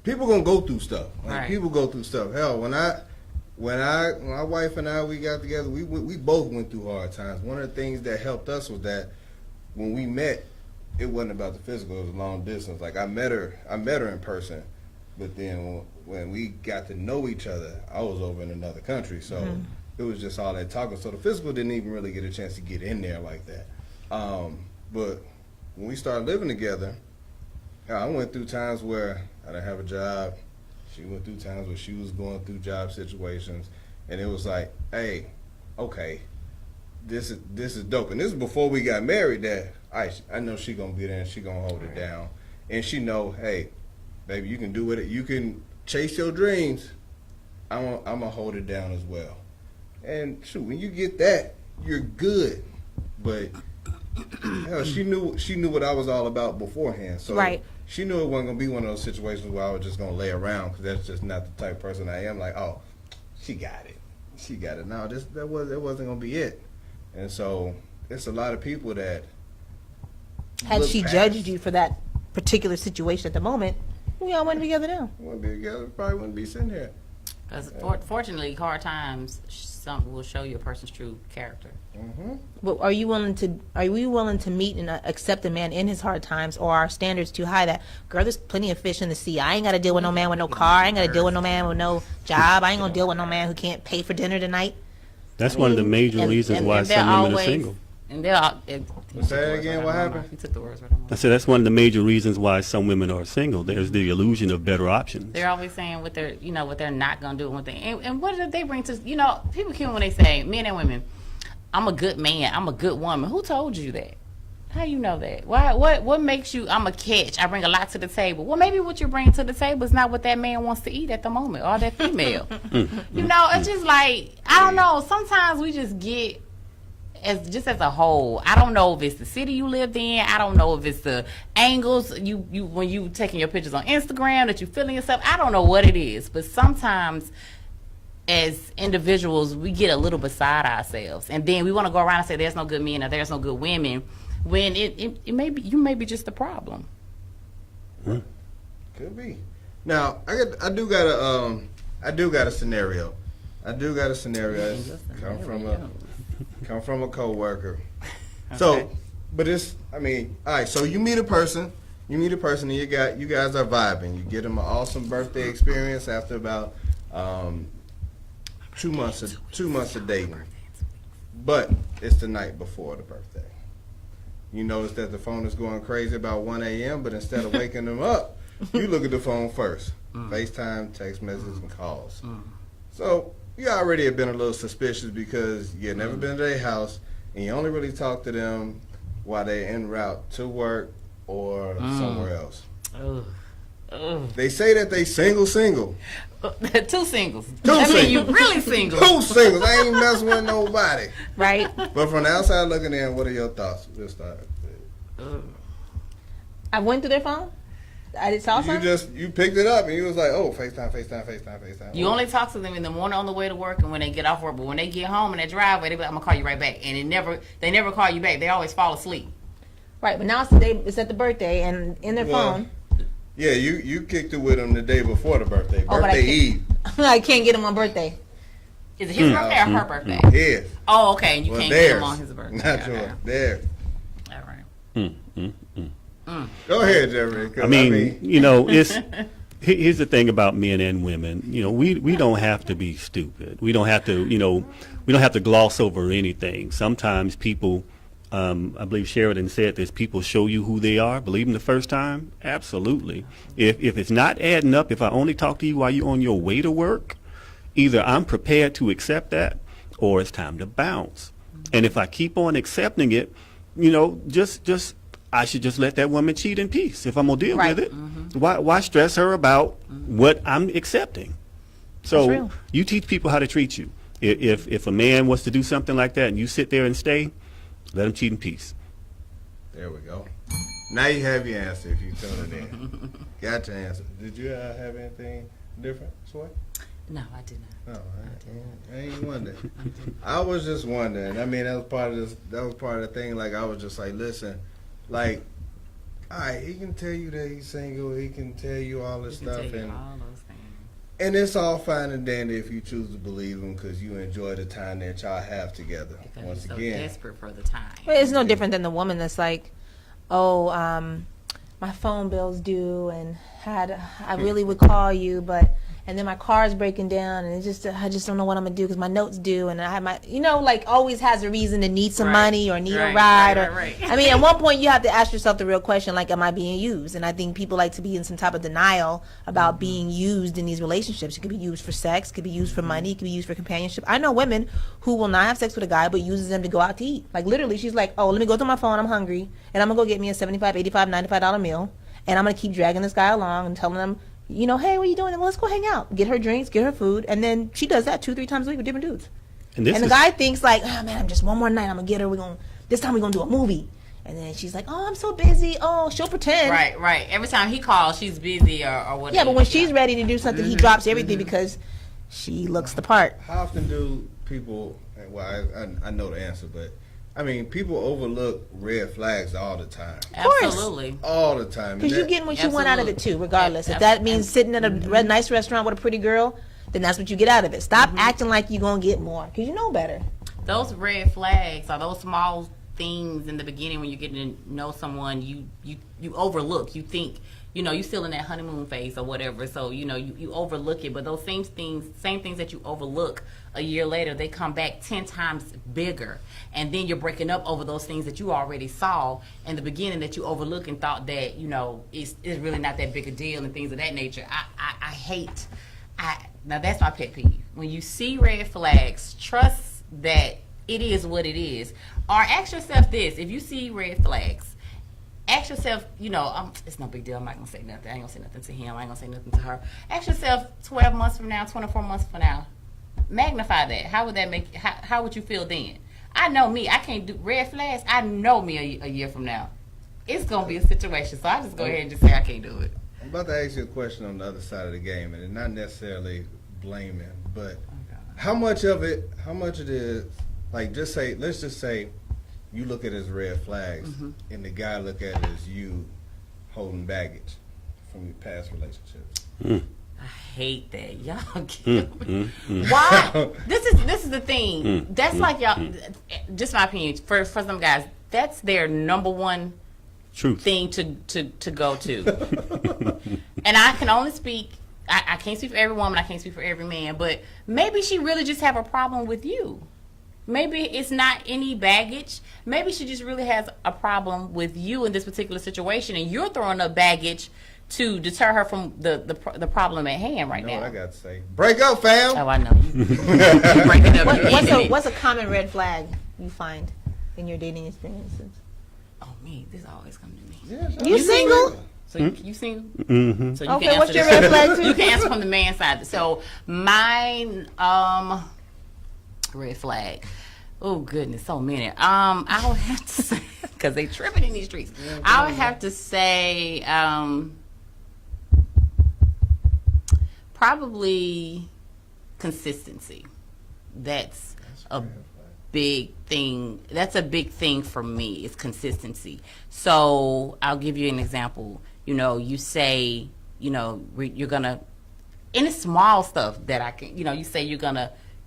people going to go through stuff. Right. People go through stuff. Hell, when my wife and I, we got together, we both went through hard times. One of the things that helped us was that when we met, it wasn't about the physical, it was long distance. Like I met her in person, but then when we got to know each other, I was over in another country, so it was just all that talking. So the physical didn't even really get a chance to get in there like that. But when we started living together, I went through times where I didn't have a job. She went through times where she was going through job situations, and it was like, hey, okay, this is dope. And this is before we got married. That I know she gonna be there and she gonna hold it down, and she know, hey, baby, you can do it. You can chase your dreams. I'm gonna hold it down as well. And shoot, when you get that, you're good. But hell, she knew what I was all about beforehand. So Right. She knew it wasn't gonna be one of those situations where I was just gonna lay around, because that's just not the type of person I am. Like, oh, she got it. No, that wasn't gonna be it. And so it's a lot of people that Had look she past. judged you for that particular situation at the moment, we all went together now. Wouldn't be together, probably wouldn't be sitting here. Because fortunately, hard times will show you a person's true character. But are we willing to meet and accept a man in his hard times, or are our standards too high that, girl, there's plenty of fish in the sea. I ain't got to deal with no man with no car. I ain't got to deal with no man with no job. I ain't going to deal with no man who can't pay for dinner tonight. That's one of the major reasons why and they're some women are always- single. And they're all. Say it again, what happened? He took the words right out of my I mouth. said that's one of the major reasons why some women are single. There's the illusion of better options. They're always saying what they're not gonna do, and what did they bring to people kill when they say, men and women, I'm a good man, I'm a good woman. Who told you that? How you know that? Why? What makes you? I'm a catch. I bring a lot to the table. Well, maybe what you bring to the table is not what that man wants to eat at the moment, or that female. It's just like, I don't know. Sometimes we just get. As a whole, I don't know if it's the city you lived in. I don't know if it's the angles you when you taking your pictures on Instagram that you feeling yourself. I don't know what it is, but sometimes as individuals we get a little beside ourselves, and then we want to go around and say there's no good men or there's no good women, when it may be you may be just the problem. Could be. Now I do got I do got a scenario. It's come from a coworker. So, but it's, I mean, all right. So you meet a person, and you guys are vibing. You get them an awesome birthday experience after about 2 months of dating. But it's the night before the birthday. You notice that the phone is going crazy about 1 a.m., but instead of waking them up, you look at the phone first. FaceTime, text messages, and calls. So you already have been a little suspicious because you had never been to their house, and you only really talk to them while they're en route to work or somewhere else. They say that they single. Two singles. I mean, you really single. 2 singles. I ain't messing with nobody. Right? But from the outside looking in, what are your thoughts? We'll start. I went through their phone. I did saw something. You picked it up and you was like, oh, FaceTime. You only talk to them in the morning on the way to work and when they get off work. But when they get home in their driveway, they be like, I'm gonna call you right back. And they never call you back. They always fall asleep. Right, but now it's at the birthday and in their phone. Yeah, you kicked it with them the day before the birthday. Birthday Eve. I can't get him on birthday. Is it his birthday or her birthday? His. Oh, okay. And you can't get him on his birthday. Not yours. Theirs. All right. Go ahead, Jeffrey. I mean, you know, here's the thing about men and women. You know, we don't have to be stupid. We don't have to, we don't have to gloss over anything. Sometimes people, I believe Sheridan said this, people show you who they are. Believe them the first time? Absolutely. If it's not adding up, if I only talk to you while you're on your way to work, either I'm prepared to accept that or it's time to bounce. And if I keep on accepting it, I should just let that woman cheat in peace if I'm going to deal with it. Why stress her about what I'm accepting? So you teach people how to treat you. If a man wants to do something like that and you sit there and stay, let him cheat in peace. There we go. Now you have your answer if you tune it in. Got your answer. Did you have anything different, Sway? No, I did not. No, I ain't wondering. I was just wondering. I mean, that was part of the thing. Like, I was just like, listen, like, all right, he can tell you that he's single. He can tell you all this stuff, and all those things. And it's all fine and dandy if you choose to believe him because you enjoy the time that y'all have together. Because Once you're again, so desperate for the time. But it's no different than the woman that's like, oh, my phone bill's due, and I really would call you, but. And then my car's breaking down, and I just don't know what I'm gonna do because my note's due, and I have my, like always has a reason to need some money or need a ride. Right. I mean, at one point you have to ask yourself the real question, like, am I being used? And I think people like to be in some type of denial about being used in these relationships. It could be used for sex, it could be used for money, it could be used for companionship. I know women who will not have sex with a guy, but uses them to go out to eat. Like literally, she's like, oh, let me go through my phone, I'm hungry, and I'm gonna go get me a $75, $85, $95 meal, and I'm gonna keep dragging this guy along and telling him, hey, what are you doing? Well, let's go hang out. Get her drinks, get her food, and then she does that 2-3 times a week with different dudes. And the guy thinks like, oh man, I'm just one more night. I'm gonna get her. This time we're gonna do a movie. And then she's like, oh, I'm so busy. Oh, she'll pretend. Right. Every time he calls, she's busy or whatever. Yeah, but when she's ready to do something, he drops everything because she looks the part. How often do people? Well, I know the answer, but. I mean, people overlook red flags all the time. Absolutely. All the time. Because you're getting what you want out of it, too, regardless. If that means sitting at a nice restaurant with a pretty girl, then that's what you get out of it. Stop acting like you're going to get more, because you know better. Those red flags are those small things in the beginning when you're getting to know someone you overlook. You think, you still in that honeymoon phase or whatever, so, you overlook it. But those same things that you overlook a year later, they come back 10 times bigger. And then you're breaking up over those things that you already saw in the beginning that you overlooked and thought that, it's really not that big a deal and things of that nature. I hate, now that's my pet peeve. When you see red flags, trust that it is what it is. Or ask yourself this, if you see red flags, ask yourself, it's no big deal. I'm not going to say nothing. I ain't going to say nothing to him. I ain't going to say nothing to her. Ask yourself 12 months from now, 24 months from now. Magnify that. How would that make, how would you feel then? I know me. I can't do red flags. I know me a year from now. It's going to be a situation. So I just go ahead and just say I can't do it. I'm about to ask you a question on the other side of the game, and it's not necessarily blaming, but how much it is, like let's just say you look at it as red flags, and the guy look at it as you holding baggage from your past relationships. I hate that. Y'all why? This is the thing. That's like y'all. Just my opinion. For some guys, that's their number one Truth thing to go to. And I can only speak. I can't speak for every woman. I can't speak for every man. But maybe she really just have a problem with you. Maybe it's not any baggage. Maybe she just really has a problem with you in this particular situation, and you're throwing up baggage to deter her from the problem at hand right now. What I got to say? Break up, fam. Oh, I know. You breaking up. What's a common red flag you find in your dating experiences? Oh, me. This always comes to me. Yeah, You single? So you single? Mm-hmm. So you Okay, can what's answer your this. red flag too? You can answer from the man side. So mine, red flag. Oh goodness, so many. I would have to say, because they tripping in these streets. I would have to say, probably consistency. That's a big thing. That's a big thing for me, is consistency. So I'll give you an example. You say, you're gonna, and it's small stuff that I can, you say you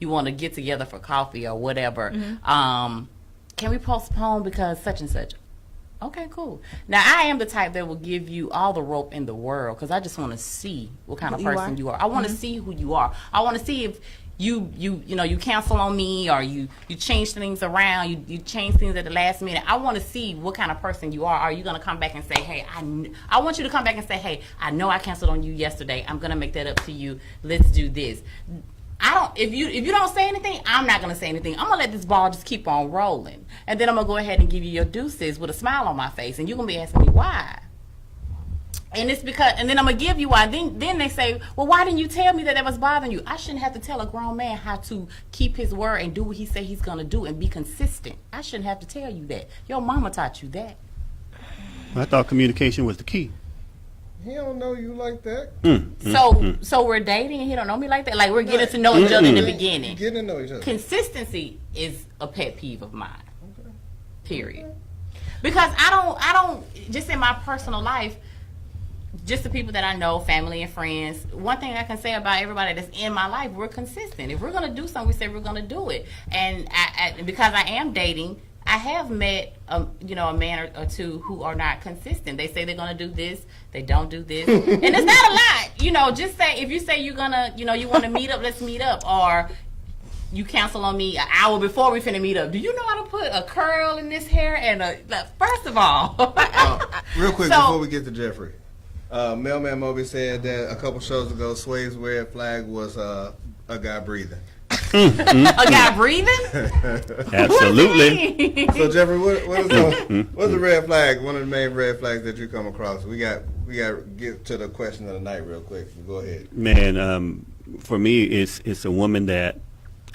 want to get together for coffee or whatever. Can we postpone because such and such? Okay, cool. Now, I am the type that will give you all the rope in the world because I just want to see what kind of person you are. I want to see who you are. I want to see if you cancel on me, or you change things around, you change things at the last minute. I want to see what kind of person you are. Are you going to come back and say, hey, I want you to come back and say, hey, I know I canceled on you yesterday. I'm going to make that up to you. Let's do this. If you don't say anything, I'm not gonna say anything. I'm gonna let this ball just keep on rolling, and then I'm gonna go ahead and give you your deuces with a smile on my face, and you're gonna be asking me why. And it's because, and then I'm gonna give you why. Then they say, well, why didn't you tell me that was bothering you? I shouldn't have to tell a grown man how to keep his word and do what he say he's gonna do and be consistent. I shouldn't have to tell you that. Your mama taught you that. I thought communication was the key. He don't know you like that. So we're dating and he don't know me like that. Like, we're getting to know each other in the beginning. Getting to know each other. Consistency is a pet peeve of mine. Period. Because I don't just in my personal life, just the people that I know, family and friends, one thing I can say about everybody that's in my life, we're consistent. If we're gonna do something, we say we're gonna do it. And because I am dating, I have met, a man or two who are not consistent. They say they're going to do this, they don't do this, and it's not a lot. Just say, if you say you're gonna, you want to meet up, let's meet up, or you cancel on me an hour before we finna meet up. Do you know how to put a curl in this hair? And first of all, real quick before we get to Jeffrey, Mailman Moby said that a couple shows ago, Sway's red flag was a guy breathing. A guy breathing? Absolutely. So Jeffrey, what's the red flag? One of the main red flags that you come across. We got to get to the question of the night real quick. So go ahead. Man, for me, it's a woman that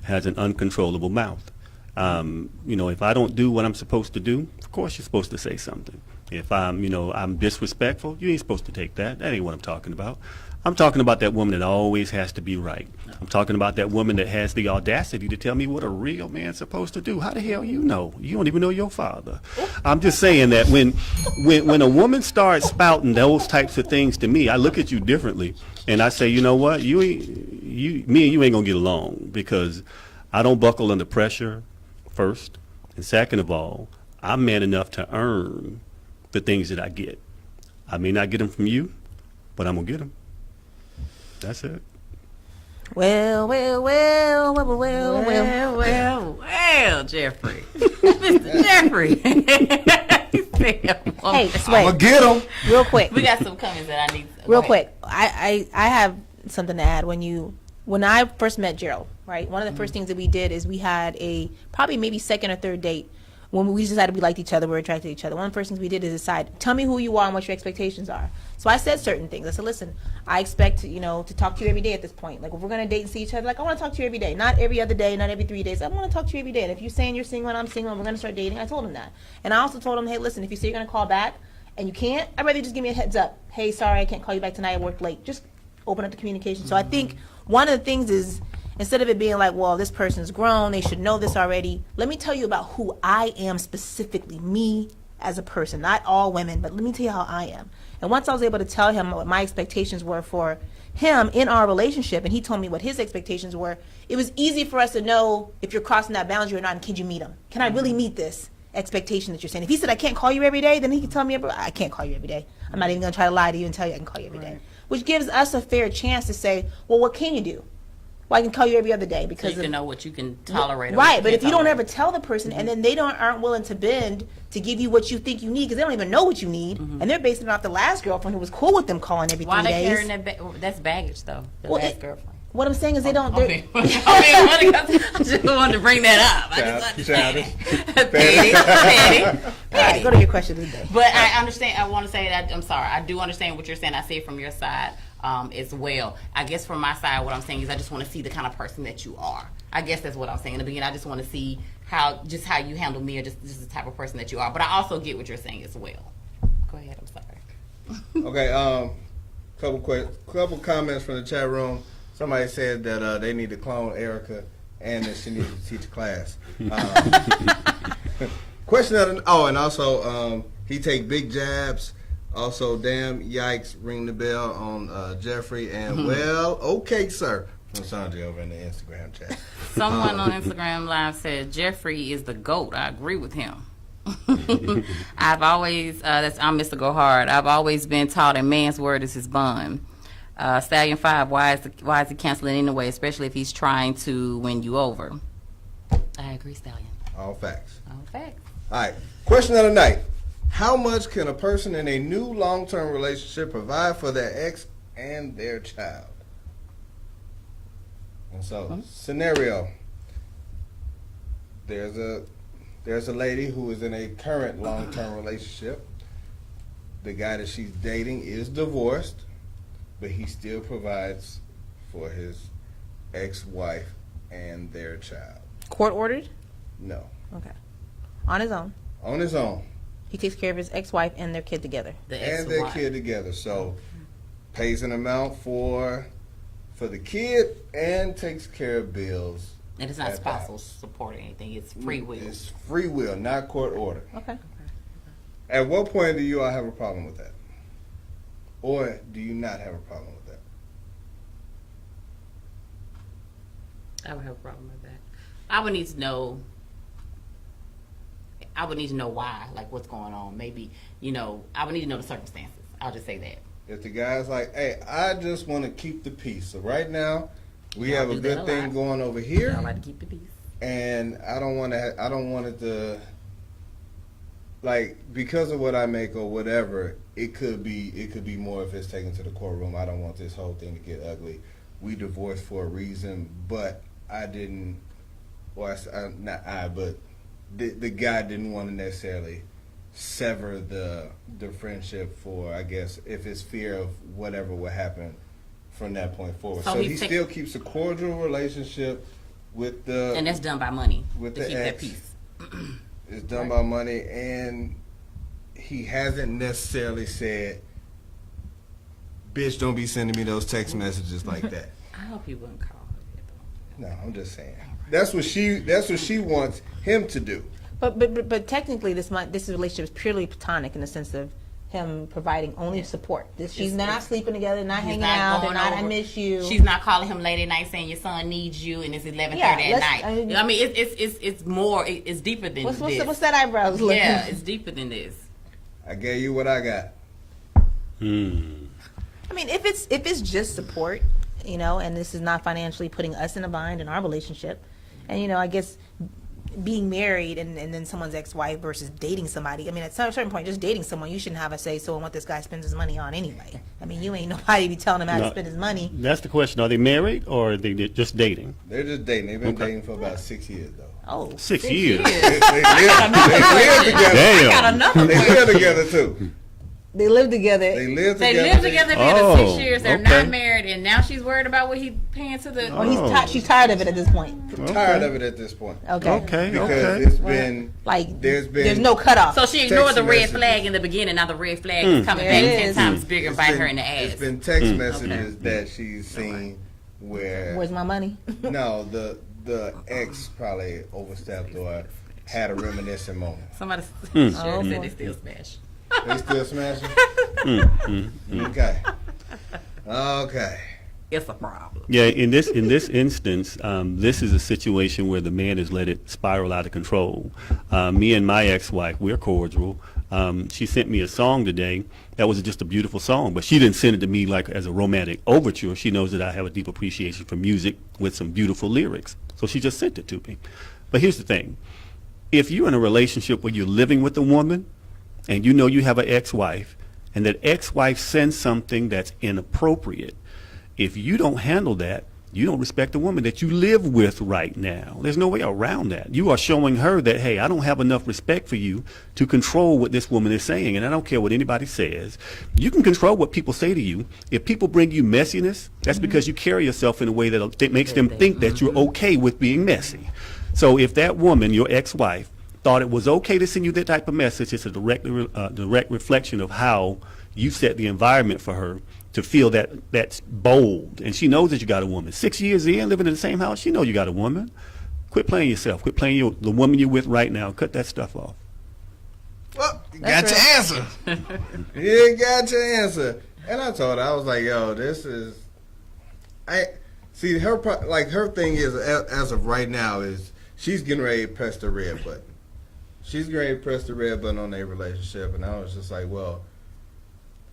has an uncontrollable mouth. If I don't do what I'm supposed to do, of course you're supposed to say something. If I'm disrespectful, you ain't supposed to take that. That ain't what I'm talking about. I'm talking about that woman that always has to be right. I'm talking about that woman that has the audacity to tell me what a real man's supposed to do. How the hell you know? You don't even know your father. I'm just saying that when a woman starts spouting those types of things to me, I look at you differently, and I say, you know what? Me and you ain't gonna get along, because I don't buckle under pressure, first, and second of all, I'm man enough to earn the things that I get. I may not get them from you, but I'm gonna get them. That's it. Well, Jeffrey. Mr. Jeffrey. hey, Sway. I'ma get him. Real quick. We got some comments that I need. Real quick. I have something to add. When I first met Gerald, right, one of the first things that we did is we had a probably maybe second or third date. When we decided we liked each other, we were attracted to each other, one of the first things we did is decide, tell me who you are and what your expectations are. So I said certain things. I said, listen, I expect to talk to you every day at this point. Like, if we're going to date and see each other, I want to talk to you every day. Not every other day, not every 3 days. I want to talk to you every day. And if you're saying you're single and I'm single and we're going to start dating, I told him that. And I also told him, hey, listen, if you say you're going to call back and you can't, I'd rather just give me a heads up. Hey, sorry, I can't call you back tonight. I worked late. Just open up the communication. So I think one of the things is, instead of it being like, well, this person's grown, they should know this already, let me tell you about who I am specifically, me as a person. Not all women, but let me tell you how I am. And once I was able to tell him what my expectations were for him in our relationship, and he told me what his expectations were, it was easy for us to know if you're crossing that boundary or not, and can you meet him? Can I really meet this expectation that you're saying? If he said, I can't call you every day, then he can tell me, I can't call you every day. I'm not even going to try to lie to you and tell you I can call you every day. Which gives us a fair chance to say, well, what can you do? Well, I can call you every other day because so you can know what you can tolerate. Right, but if you don't ever tell the person, and then they aren't willing to bend to give you what you think you need, because they don't even know what you need, and they're basing it off the last girlfriend who was cool with them calling every 3 days. Why they carrying that? That's baggage, though. The last girlfriend. What I'm saying is they don't. I just wanted to bring that up. I just understand. Petty. Go to your question of the day. But I understand. I want to say that I'm sorry. I do understand what you're saying. I see it from your side as well. I guess from my side, what I'm saying is I just want to see the kind of person that you are. I guess that's what I'm saying in the beginning. I just want to see how you handle me, or just the type of person that you are. But I also get what you're saying as well. Go ahead. I'm sorry. Okay. Couple comments from the chat room. Somebody said that they need to clone Erica and that she needs to teach a class. Question of the, and also he take big jabs. Also, damn, yikes, ring the bell on Jeffrey. And, well, okay, sir, from Sandra over in the Instagram chat. Someone on Instagram Live said, Jeffrey is the GOAT. I agree with him. I've always, I'm Mr. Go Hard. I've always been taught a man's word is his bond. Stallion 5, why is he canceling anyway, especially if he's trying to win you over? I agree, Stallion. All facts. All facts. All right. Question of the night. How much can a person in a new long-term relationship provide for their ex and their child? And so, scenario. There's a lady who is in a current long-term relationship. The guy that she's dating is divorced, but he still provides for his ex-wife and their child. Court ordered? No. Okay. On his own. On his own. He takes care of his ex-wife and their kid together. And their kid together. So pays an amount for the kid and takes care of bills. And it's not spousal support or anything. It's free will. It's free will, not court order. Okay. At what point do you all have a problem with that? Or do you not have a problem with that? I would have a problem with that. I would need to know why, like what's going on. Maybe, I would need to know the circumstances. I'll just say that. If the guy's like, hey, I just want to keep the peace. So right now, we have a good thing going over here. I like to keep the peace. And I don't want it to, like, because of what I make or whatever, it could be more if it's taken to the courtroom. I don't want this whole thing to get ugly. We divorced for a reason, but I didn't, but the guy didn't want to necessarily sever the friendship for, I guess, if it's fear of whatever will happen from that point forward. So he still keeps a cordial relationship with the... And that's done by money. With to the keep ex. that peace. It's done by money, and he hasn't necessarily said, bitch, don't be sending me those text messages like that. I hope he wouldn't call her. No, I'm just saying. That's what she wants him to do. But technically, this relationship is purely platonic in the sense of him providing only support. She's not sleeping together, not hanging out, they're not, I miss you. She's not calling him late at night saying your son needs you and it's 11:30 at night. I mean, it's more, it's deeper than this. What's that eyebrows look? Yeah, it's deeper than this. I gave you what I got. I mean, if it's just support, and this is not financially putting us in a bind in our relationship, and I guess being married and then someone's ex-wife versus dating somebody. I mean, at a certain point, just dating someone, you shouldn't have a say-so in what this guy spends his money on anyway. I mean, you ain't nobody be telling him how to spend his money. That's the question. Are they married or are they just dating? They're just dating. They've been dating for about 6 years, though. Oh, 6 years. They live together. Damn. I got another They live together, too. they live together. They live They together. lived together for the 6 years. They're okay. not married, and now she's worried about what he's paying to the. Or she's tired of it at this point. Tired of it at this point. Okay. Because it's been there's no cutoff. So she ignored the red messages. flag in the beginning. Now the red flag is coming back 10 times bigger and bite her in the ass. It's been text messages that she's seen where Where's my money? no, the ex probably overstepped or had a reminiscent moment. Somebody said they still smash. They still smashing? Okay. it's a problem. Yeah, in this instance, this is a situation where the man has let it spiral out of control. Me and my ex-wife, we're cordial. She sent me a song today. That was just a beautiful song, but she didn't send it to me like as a romantic overture. She knows that I have a deep appreciation for music with some beautiful lyrics, so she just sent it to me. But here's the thing: if you're in a relationship where you're living with a woman, and you know you have an ex-wife, and that ex-wife sends something that's inappropriate, if you don't handle that, you don't respect the woman that you live with right now. There's no way around that. You are showing her that, hey, I don't have enough respect for you to control what this woman is saying, and I don't care what anybody says. You can control what people say to you. If people bring you messiness, that's because you carry yourself in a way that makes them think that you're okay with being messy. So if that woman, your ex-wife, thought it was okay to send you that type of message, it's a direct reflection of how you set the environment for her to feel that that's bold. And she knows that you got a woman. 6 years in, living in the same house, she knows you got a woman. Quit playing yourself. Quit playing the woman you're with right now. Cut that stuff off. Well, you got your answer. You got your answer. And I told her, I was like, yo, this is... her thing is, as of right now, is she's getting ready to press the red button. She's getting ready to press the red button on their relationship. And I was just like, well...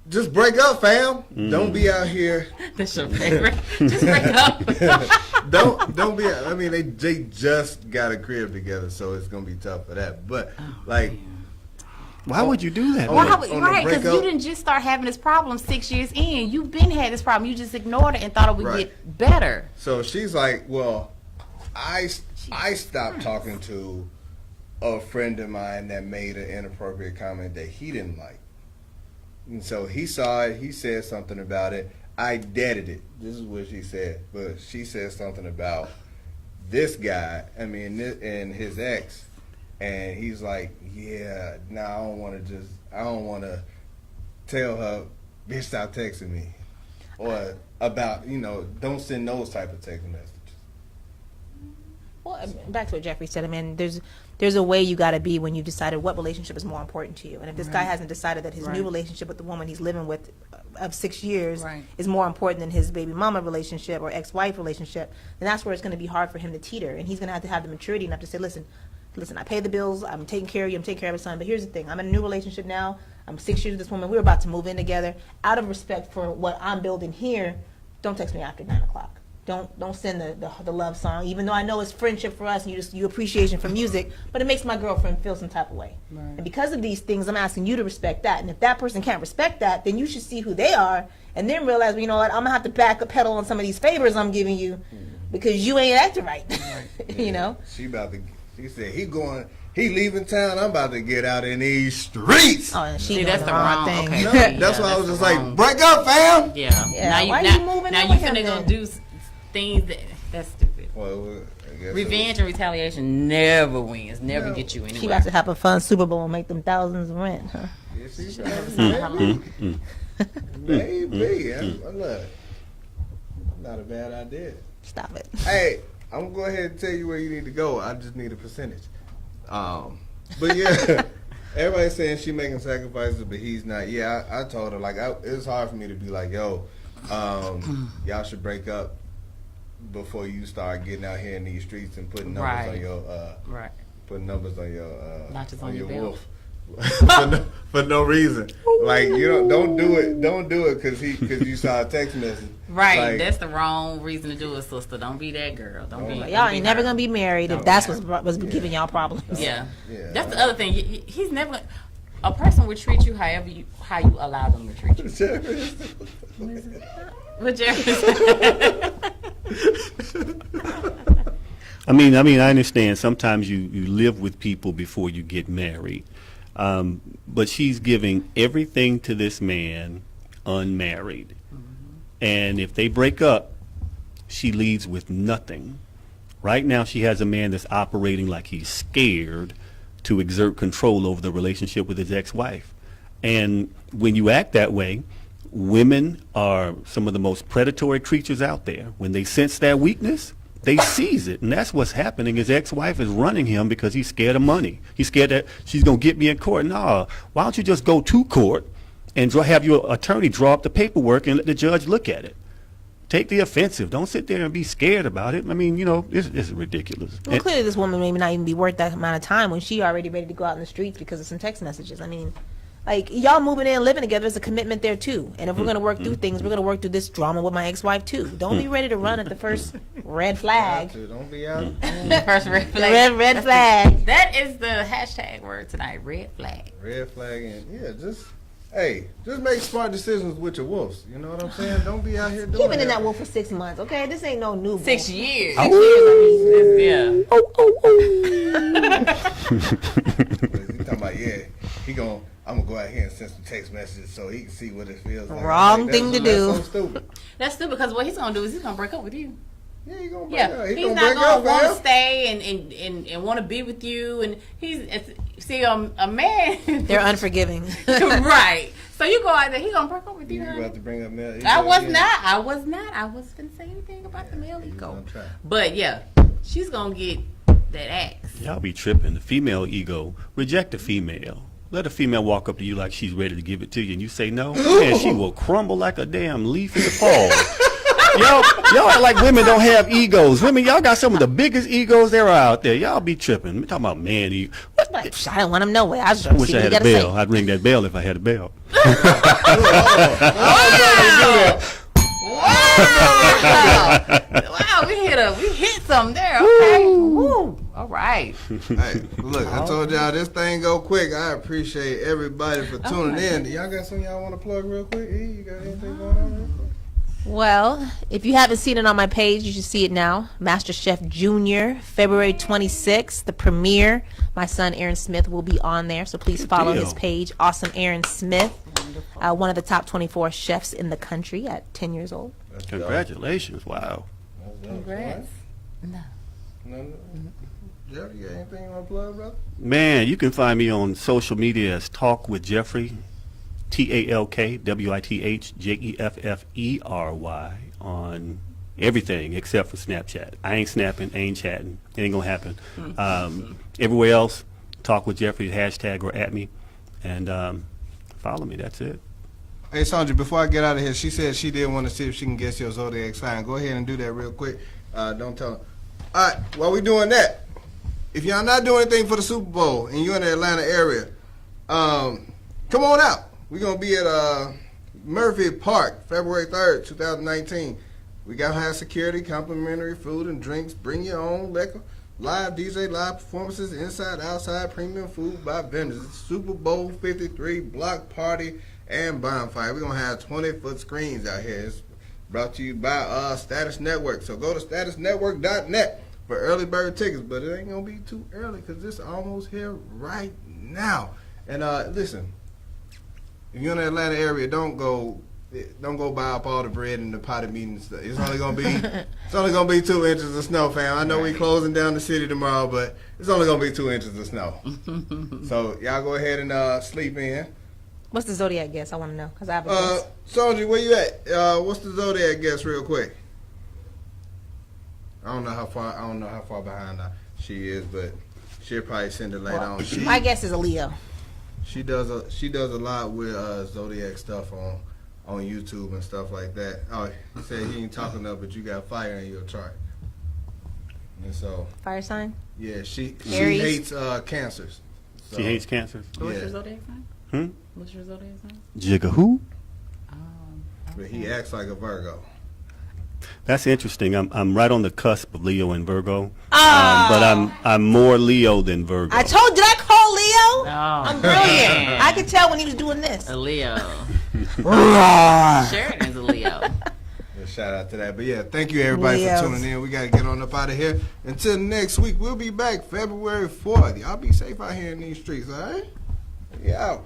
just break up, fam. Don't be out here. That's your favorite. Just break up. don't be. I mean, they just got a crib together, so it's gonna be tough for that. But why would you do that? Right, because you didn't just start having this problem 6 years in. You've been had this problem. You just ignored it and thought it would get better. So she's like, well, I stopped talking to a friend of mine that made an inappropriate comment that he didn't like. And so he saw it, he said something about it. I deaded it. This is what she said. But she said something about this guy, and his ex. And he's like, yeah, I don't want to tell her, bitch, stop texting me. Or about, don't send those type of text messages. Well, back to what Jeffrey said. I mean, there's a way you got to be when you've decided what relationship is more important to you. And if this guy hasn't decided that his new relationship with the woman he's living with of 6 years is more important than his baby mama relationship or ex-wife relationship, then that's where it's going to be hard for him to teeter. And he's going to have the maturity enough to say, listen, I pay the bills, I'm taking care of you, I'm taking care of his son, but here's the thing, I'm in a new relationship now, I'm 6 years with this woman, we're about to move in together. Out of respect for what I'm building here, don't text me after 9 o'clock. Don't send the love song, even though I know it's friendship for us and you appreciation for music, but it makes my girlfriend feel some type of way. Right. And because of these things, I'm asking you to respect that. And if that person can't respect that, then you should see who they are and then realize, well, you know what, I'm going to have to back up pedal on some of these favors I'm giving you because you ain't acting right. Yeah. She said, he leaving town, I'm about to get out in these streets. Oh, and that's the wrong thing. Okay. No, that's why I was just like, break up, fam. Yeah. Why you moving now in you with him finna go then? do things that's stupid. Well, I guess Revenge and retaliation never wins, never get you anywhere. She about to have a fun Super Bowl and make them thousands of rent, huh? Maybe. Look, not a bad idea. Stop it. Hey, I'm going to go ahead and tell you where you need to go. I just need a percentage. But yeah, everybody's saying she making sacrifices, but he's not. Yeah, I told her, it's hard for me to be like, yo, y'all should break up before you start getting out here in these streets and putting numbers on your putting numbers on your notches on your wolf for no reason. Like don't do it because you saw a text message. Right, that's the wrong reason to do it, sister. Don't be that girl. Y'all ain't never gonna be married if that's what's giving y'all problems. Yeah, that's the other thing. He's never. A person will treat you how you allow them to treat you. But I mean, I understand. Sometimes you live with people before you get married, but she's giving everything to this man unmarried, and if they break up, she leaves with nothing. Right now, she has a man that's operating like he's scared to exert control over the relationship with his ex-wife, and when you act that way, women are some of the most predatory creatures out there. When they sense that weakness, they seize it, and that's what's happening. His ex-wife is running him because he's scared of money. He's scared that she's going to get me in court. No, why don't you just go to court and have your attorney draw up the paperwork and let the judge look at it? take the offensive. Don't sit there and be scared about it. I mean, you know, it's ridiculous. Well, clearly this woman may not even be worth that amount of time when she already ready to go out in the streets because of some text messages. I mean, like, y'all moving in, living together is a commitment there too. And if we're gonna work through things, we're gonna work through this drama with my ex-wife too. Don't be ready to run at the first red flag. Don't be out. First red flag. Red flag. That is the hashtag word tonight. Red flag. Red flag and yeah, just make smart decisions with your wolves. You know what I'm saying? Don't be out here doing You've been in that wolf for 6 months, okay? This ain't no new wolf. 6 years. 6 years, Yeah. You talking about I'm gonna go out here and send some text messages so he can see what it feels like. Wrong thing to do. That's so stupid. That's stupid because what he's gonna do is he's gonna break up with you. Yeah, he's gonna break Yeah, up. he's not gonna want to stay and want to be with you. And a man. They're unforgiving. Right. So you go out there, he gonna break up with you. You Honey. about to bring up male ego? I was not. I wasn't gonna say anything about the male ego. But yeah, she's gonna get that axe. Y'all be tripping. The female ego. Reject the female. Let a female walk up to you like she's ready to give it to you, and you say no, and she will crumble like a damn leaf in the fall. Y'all act like women don't have egos. Women, y'all got some of the biggest egos there are out there. Y'all be tripping. I'm talking about man ego. I didn't want him no way. I was I wish I had a bell. I'd ring that bell if I had a bell. Wow, we hit something there. Okay. Woo. All right. Hey, look, I told y'all this thing go quick. I appreciate everybody for tuning in. Y'all got something y'all want to plug real quick? E, you got anything going on real quick? Well, if you haven't seen it on my page, you should see it now. Master Chef Junior, February 26th, the premiere. My son Aaron Smith will be on there, so please follow his page. Awesome Aaron Smith, one of the top 24 chefs in the country at 10 years old. Congratulations. Wow. Congrats. No. Jeffrey, you got anything you want to plug, brother? Man, you can find me on social media as Talk with Jeffrey, TalkwithJeffrey on everything except for Snapchat. I ain't snapping, ain't chatting. It ain't gonna happen. Everywhere else, Talk with Jeffrey, hashtag or at me, and follow me. That's it. Hey, Sandra, before I get out of here, she said she did want to see if she can guess your zodiac sign. Go ahead and do that real quick. Don't tell her. All right, while we doing that, if y'all not doing anything for the Super Bowl and you're in the Atlanta area, come on out. We're going to be at Murphy Park, February 3rd, 2019. We got high security, complimentary food and drinks. Bring your own liquor. Live DJ, live performances, inside, outside, premium food by vendors. Super Bowl 53, block party, and bonfire. We're going to have 20-foot screens out here. It's brought to you by Status Network. So go to statusnetwork.net for early bird tickets. But it ain't going to be too early because it's almost here right now. And listen, if you're in the Atlanta area, don't go buy up all the bread and the potted meat and stuff. It's only gonna be 2 inches of snow, fam. I know we closing down the city tomorrow, but it's only gonna be 2 inches of snow. So y'all go ahead and sleep in. What's the zodiac guess? I want to know because I have a guess. Soji, where you at? What's the zodiac guess, real quick? I don't know how far behind she is, but she'll probably send it later on. My guess is a Leo. She does a lot with zodiac stuff on YouTube and stuff like that. Oh, he said he ain't talking enough, but you got fire in your chart. And so Fire sign? yeah, she Aries. hates cancers. So, She hates cancers. What's Yeah. your zodiac sign? Hmm? What's your zodiac sign? Jigga who? but he acts like a Virgo. That's interesting. I'm right on the cusp of Leo and Virgo, but I'm more Leo than Virgo. I told you, did I call Leo? Oh, I'm brilliant. man. I could tell when he was doing this. A Leo. Sheridan's a Leo. Yeah, shout out to that. But yeah, thank you everybody Leos. for tuning in. We got to get on up out of here. Until next week, we'll be back February 4th. Y'all be safe out here in these streets, all right? We out.